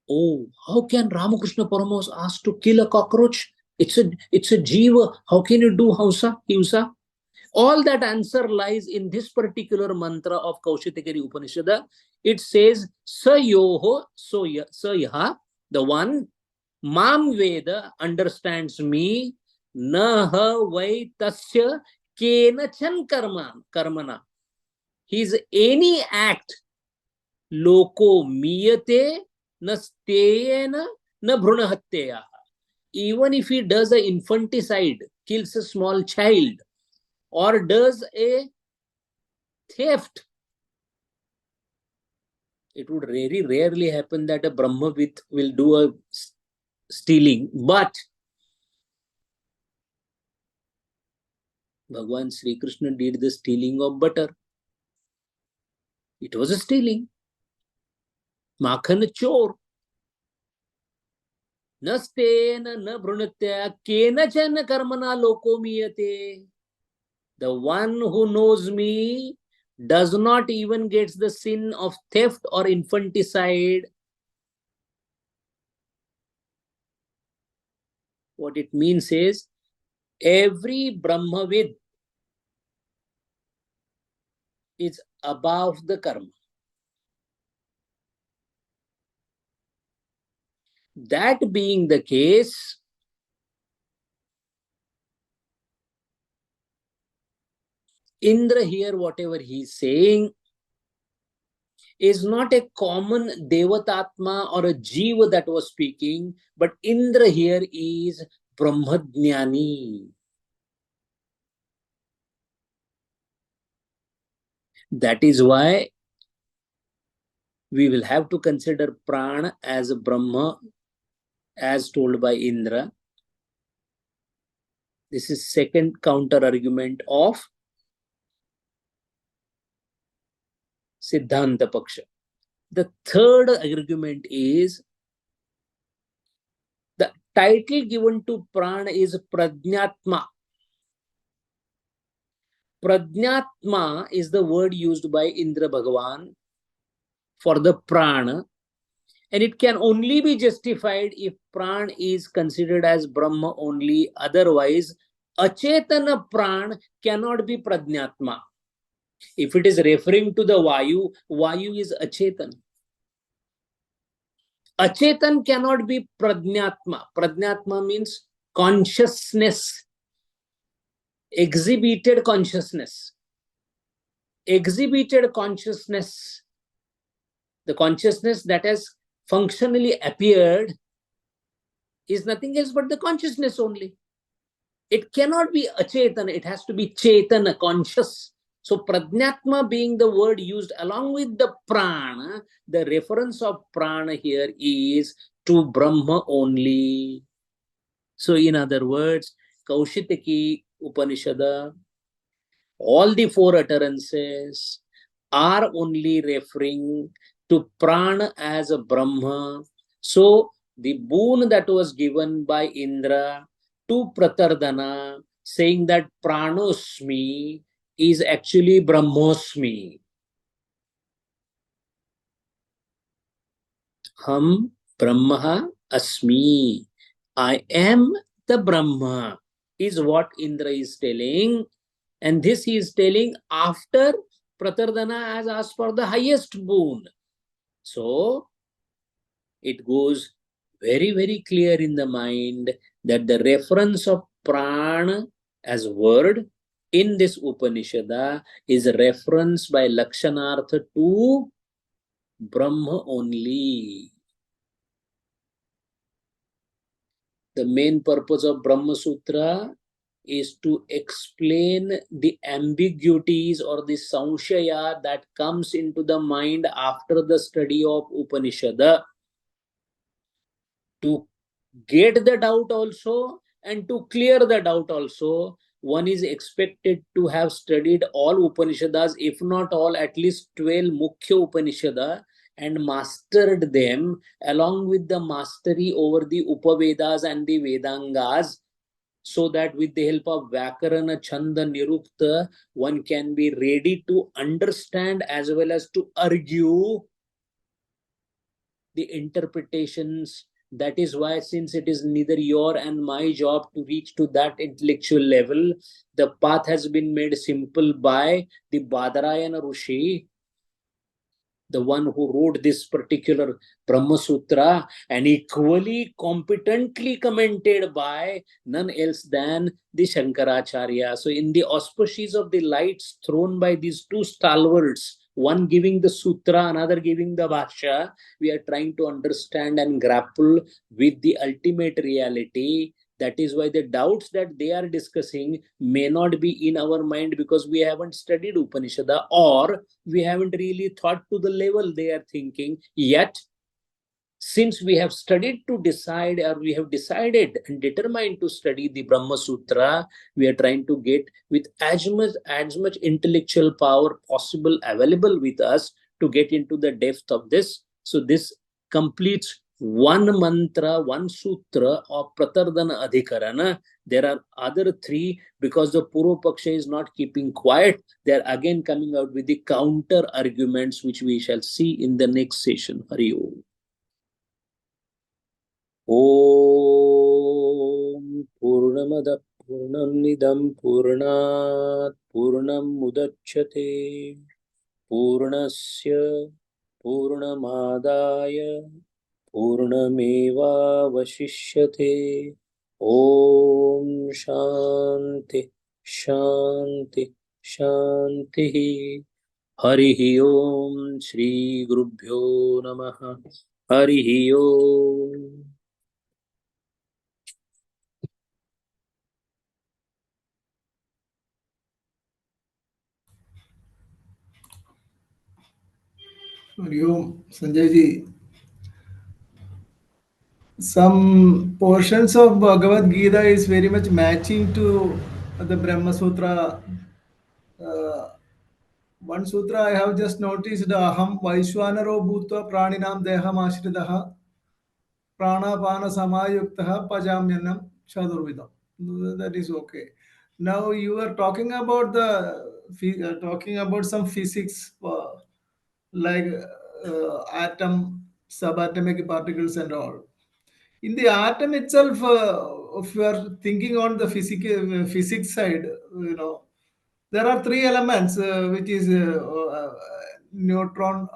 Oh, how can Ramakrishna Paramahansa ask to kill a cockroach? It's a jiva. How can you do himsa? All that answer lies in this particular mantra of Kaushitaki Upanishad. It says, Sayoho, Sayaha, the one, Mam Veda, understands me, Naha Vai Tasya Kenachan Karmana. His any act, Loko Miyate, Na Steyena, Na Bhrunhatyaya. Even if he does an infanticide, kills a small child, or does a theft. It would very rarely happen that a Brahmavid will do a stealing, but Bhagwan Sri Krishna did the stealing of butter. It was a stealing. Makhan chor. Nastena na brunatya kenachana karmana loko miyate. The one who knows me does not even get the sin of theft or infanticide. What it means is, every Brahmavid is above the karma. That being the case, Indra here, whatever he is saying, is not a common Devatatma or a Jiva that was speaking, but Indra here is Brahmadnyani. That is why we will have to consider Prana as a Brahma, as told by Indra. This is second counter argument of Siddhanta Paksha. The third argument is, the title given to Prana is Prajnatma. Prajnatma is the word used by Indra Bhagavan for the Prana, and it can only be justified if Prana is considered as Brahma only. Otherwise, Achetana Prana cannot be Prajnatma. If it is referring to the Vayu, Vayu is Achetan. Achetan cannot be Prajnatma. Prajnatma means consciousness, exhibited consciousness. Exhibited consciousness, the consciousness that has functionally appeared, is nothing else but the consciousness only. It cannot be Achetana, it has to be Chetana, conscious. So Prajnatma being the word used along with the Prana, the reference of Prana here is to Brahma only. So in other words, Kaushitaki Upanishad, all the four utterances are only referring to Prana as a Brahma. So the boon that was given by Indra to Pratardhana, saying that Pranosmi, is actually Brahmosmi. Ham Brahma Asmi. I am the Brahma, is what Indra is telling. And this he is telling after Pratardhana has asked for the highest boon. So it goes very, very clear in the mind that the reference of Prana as word in this Upanishad is a reference by Lakshanartha to Brahma only. The main purpose of Brahma Sutra is to explain the ambiguities or the samshaya that comes into the mind after the study of Upanishad. To get the doubt also and to clear the doubt also, one is expected to have studied all Upanishads, if not all, at least 12 Mukhya Upanishads, and mastered them along with the mastery over the Upavedas and the Vedangas, so that with the help of Vyakarana, Chanda, Nirukta, one can be ready to understand as well as to argue the interpretations. That is why, since it is neither your and my job to reach to that intellectual level, the path has been made simple by the Badarayana Rishi, the one who wrote this particular Brahma Sutra, and equally competently commented by none else than the Shankaracharya. So in the auspices of the lights thrown by these two stalwarts, one giving the sutra, another giving the bhashya, we are trying to understand and grapple with the ultimate reality That is why the doubts that they are discussing may not be in our mind, because we haven't studied Upanishad, or we haven't really thought to the level they are thinking yet. Since we have studied to decide, or we have decided and determined to study the Brahma Sutra, we are trying to get with as much intellectual power possible available with us to get into the depth of this. So this completes one mantra, one sutra of Pratardana Adhikarana. There are other three, because the Purva Paksha is not keeping quiet. They are again coming out with the counter arguments, which we shall see in the next session. Hari Om. ॐ पूर्णमदः पूर्णमिदं पूर्णात् पूर्णमुदच्यते पूर्णस्य पूर्णमादाय पूर्णमेवावशिष्यते ॐ शान्ति शान्ति शान्तिः हरिः ॐ श्री गुरुभ्यो नमः हरिः ॐ Sanjay ji, some portions of Bhagavad Gita is very much matching to the Brahma Sutra. Uh, One sutra I have just noticed, Aham Vaishwanaro Bhutva Praninam Deham Ashridaha Pranapana Samayuktaha Pajamyanam Chadurvidam. That is okay. Now you are talking about talking about some physics, like atom, subatomic particles, and all. In the atom itself, if you are thinking on the physics side, there are three elements, which is neutron,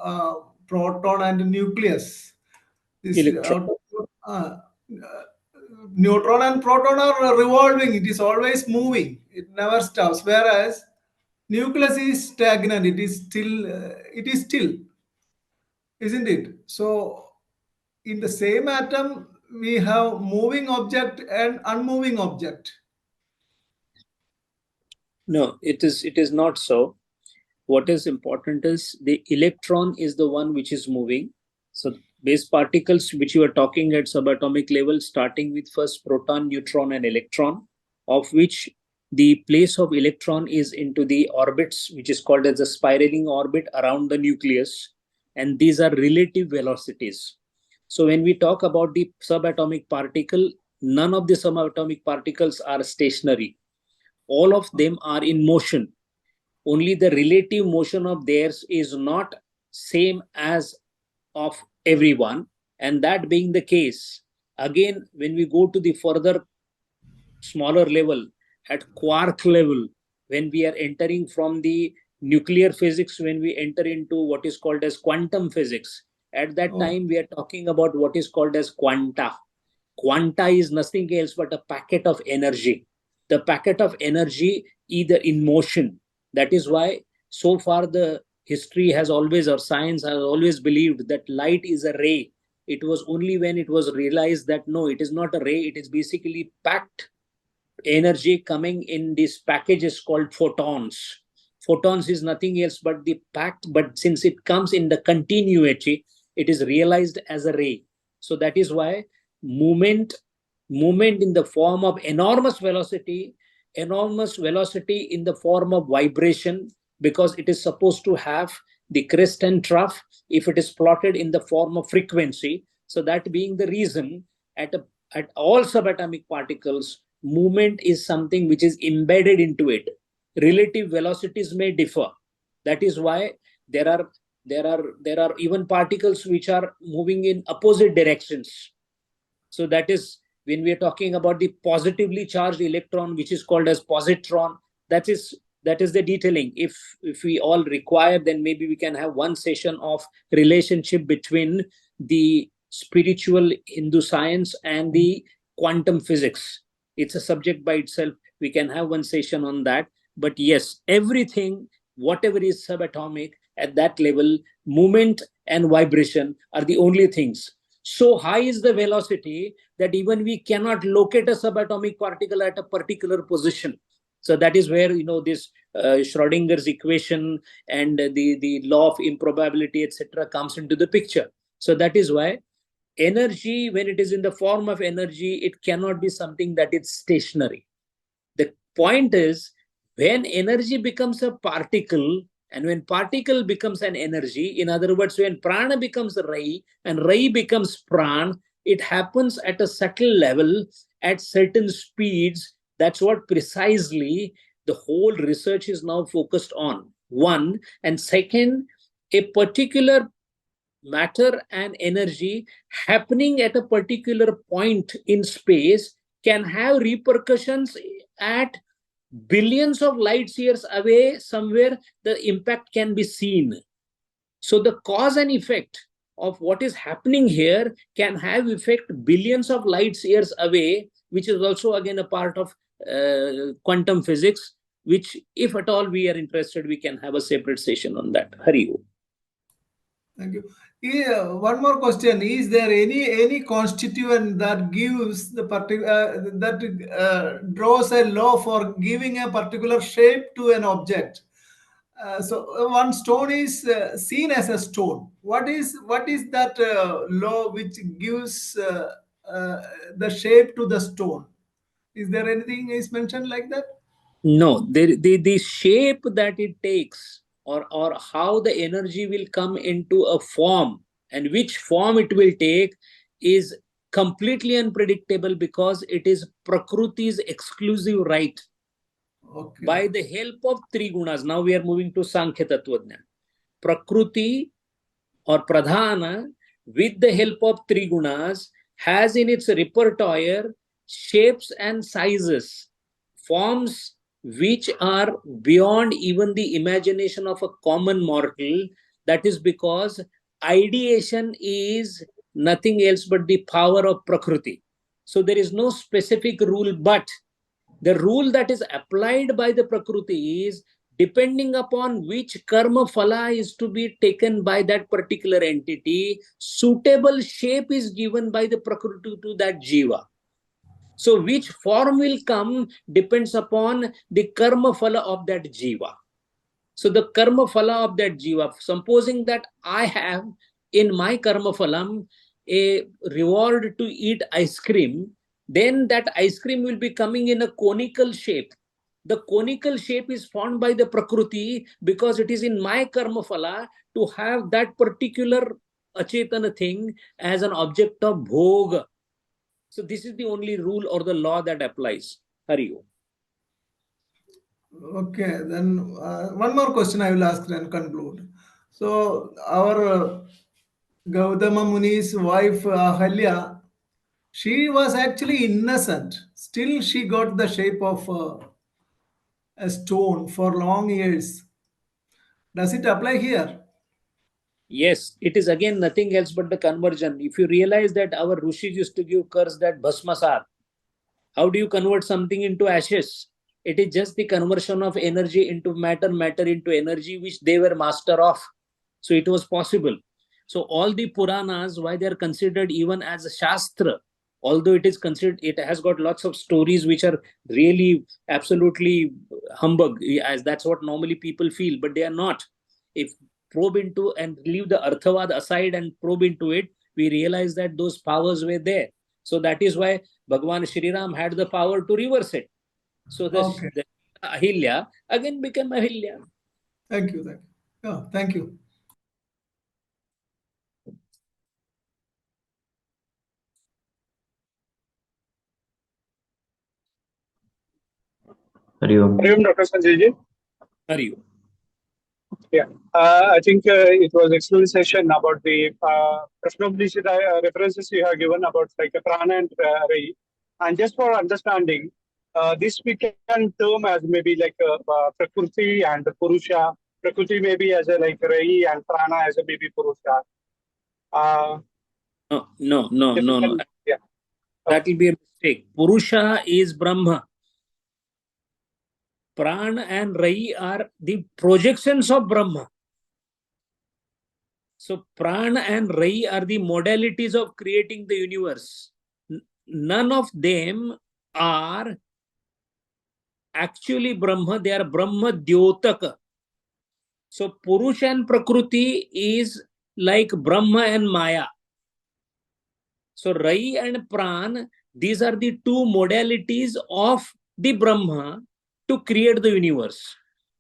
proton, and nucleus. This electron. Neutron and proton are revolving. It is always moving. It never stops. Whereas nucleus is stagnant. It is still. It is still, isn't it? So in the same atom, we have moving object and unmoving object. No, it is not so. What is important is the electron is the one which is moving. So base particles which you are talking at subatomic level, starting with first proton, neutron, and electron, of which the place of electron is into the orbits, which is called as a spiraling orbit around the nucleus, and these are relative velocities. So when we talk about the subatomic particle, none of the subatomic particles are stationary. All of them are in motion. Only the relative motion of theirs is not same as of everyone. And that being the case, again, when we go to the further smaller level, at quark level, when we are entering from the nuclear physics, when we enter into what is called as quantum physics, at that time we are talking about what is called as quanta. Quanta is nothing else but a packet of energy. The packet of energy either in motion. That is why so far the history has always, or science has always believed that light is a ray. It was only when it was realized that no, it is not a ray, it is basically packed energy coming in this package is called photons. Photons is nothing else but the packed, but since it comes in the continuity, it is realized as a ray. So that is why movement in the form of enormous velocity in the form of vibration, because it is supposed to have the crest and trough if it is plotted in the form of frequency. So that being the reason, at all subatomic particles, movement is something which is embedded into it. Relative velocities may differ. That is why there are even particles which are moving in opposite directions. So that is when we are talking about the positively charged electron, which is called as positron. That is the detailing. If we all require, then maybe we can have one session of relationship between the spiritual Hindu science and the quantum physics. It's a subject by itself. We can have one session on that. But yes, everything, whatever is subatomic at that level, movement and vibration are the only things. So high is the velocity that even we cannot locate a subatomic particle at a particular position. So that is where, this Schrodinger's equation and the law of improbability, etc., comes into the picture. So that is why energy, when it is in the form of energy, it cannot be something that is stationary. The point is, when energy becomes a particle, and when particle becomes an energy, in other words, when prana becomes rai and rai becomes pran, it happens at a subtle level at certain speeds. That's what precisely the whole research is now focused on. One, and second, a particular matter and energy happening at a particular point in space can have repercussions at billions of light years away. Somewhere the impact can be seen. So the cause and effect of what is happening here can have effect billions of light years away, which is also again a part of quantum physics, which if at all we are interested, we can have a separate session on that. Hari Om. Thank you. Yeah, one more question: is there any constituent that gives the particular that draws a law for giving a particular shape to an object? So one stone is seen as a stone. What is that law which gives uh, the shape to the stone? Is there anything is mentioned like that? No, the shape that it takes, or how the energy will come into a form and which form it will take, is completely unpredictable, because it is Prakriti's exclusive right. Okay. By the help of three gunas, now we are moving to Sankhya Tattvajnana. Prakriti or Pradhana, with the help of three gunas, has in its repertoire shapes and sizes, forms which are beyond even the imagination of a common mortal. That is because ideation is nothing else but the power of Prakriti. So there is no specific rule, but the rule that is applied by the Prakriti is depending upon which karma phala is to be taken by that particular entity, suitable shape is given by the Prakriti to that jiva. So which form will come depends upon the karma phala of that jiva. So the karma phala of that jiva, supposing that I have in my karma phalam a reward to eat ice cream, then that ice cream will be coming in a conical shape. The conical shape is formed by the Prakriti because it is in my karma phala to have that particular achetana thing as an object of bhog. So this is the only rule or the law that applies. Hari Om. Okay, then one more question I will ask and conclude. So our Gautama Muni's wife Ahalya, she was actually innocent. Still, she got the shape of a stone for long years. Does it apply here? Yes, it is again nothing else but the conversion. If you realize that our rishis used to give curse that bhasmasar, how do you convert something into ashes? It is just the conversion of energy into matter, matter into energy, which they were master of. So it was possible. So all the Puranas, why they are considered even as a Shastra, although it is considered, it has got lots of stories which are really absolutely humbug, as that's what normally people feel, but they are not. If probe into and leave the Arthavad aside and probe into it, we realize that those powers were there. So that is why Bhagwan Shri Ram had the power to reverse it. So Okay, the Ahilya again became Ahilya. thank you, thank you. Yeah, thank you. Hariom. Hariom, Dr. Sanjay ji. Hari Om. Yeah, I think it was excellent session about the Prashnobdishita references you have given about like a prana and rai. And just for understanding, this we can term as maybe like Prakriti and Purusha. Prakriti maybe as a like rai and prana as a maybe Purusha. Uh, No. yeah. That will be a mistake. Purusha is Brahma. Prana and Rai are the projections of Brahma. So prana and rai are the modalities of creating the universe. None of them are actually Brahma, they are Brahma Dyotaka. So Purusha and Prakriti is like Brahma and Maya. So Rai and Pran, these are the two modalities of the Brahma to create the universe.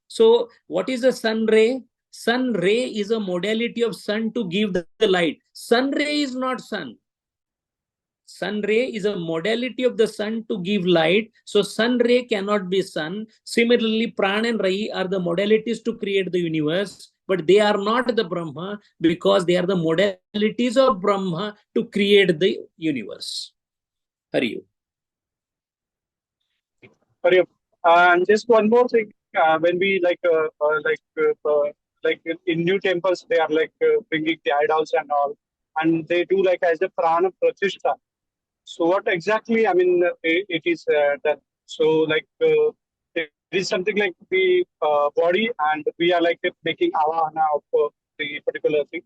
So what is a sun ray? Sun ray is a modality of sun to give the light. Sun ray is not sun. Sun ray is a modality of the sun to give light. So sun ray cannot be sun. Similarly, Pran and Rai are the modalities to create the universe, but they are not the Brahma because they are the modalities of Brahma to create the universe. Hari. And just one more thing, when we in new temples, they are bringing the idols and all, and they do like as a prana pratishtha. So what exactly? I mean, it is done. So it is something like the body, and we are like making avahana of the particular thing.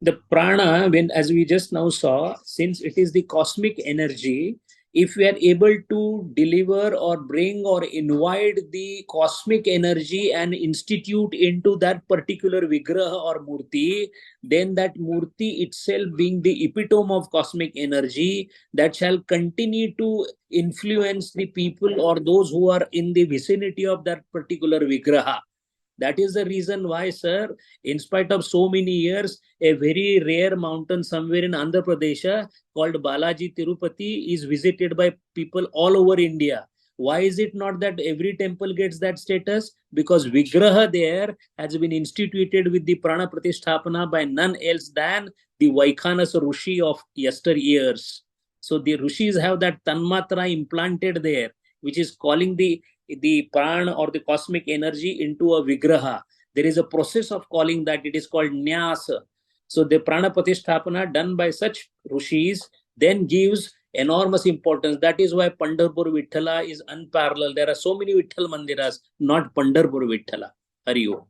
The prana, when as we just now saw, since it is the cosmic energy, if we are able to deliver or bring or invite the cosmic energy and institute into that particular vigraha or murti, then that murti itself being the epitome of cosmic energy, that shall continue to influence the people or those who are in the vicinity of that particular vigraha. That is the reason why, sir, in spite of so many years, a very rare mountain somewhere in Andhra Pradesh called Balaji Tirupati is visited by people all over India. Why is it not that every temple gets that status? Because Vigraha there has been instituted with the Prana Pratisthapana by none else than the Vaikhanas Rishi of yesteryears. So the Rishis have that Tanmatra implanted there, which is calling the prana or the cosmic energy into a vigraha. There is a process of calling that, it is called nyasa. So the prana pratisthapana done by such rishis then gives enormous importance. That is why Pandharpur Vithala is unparalleled. There are so many Vitthal Mandiras, not Pandharpur Vithala. Hari Om.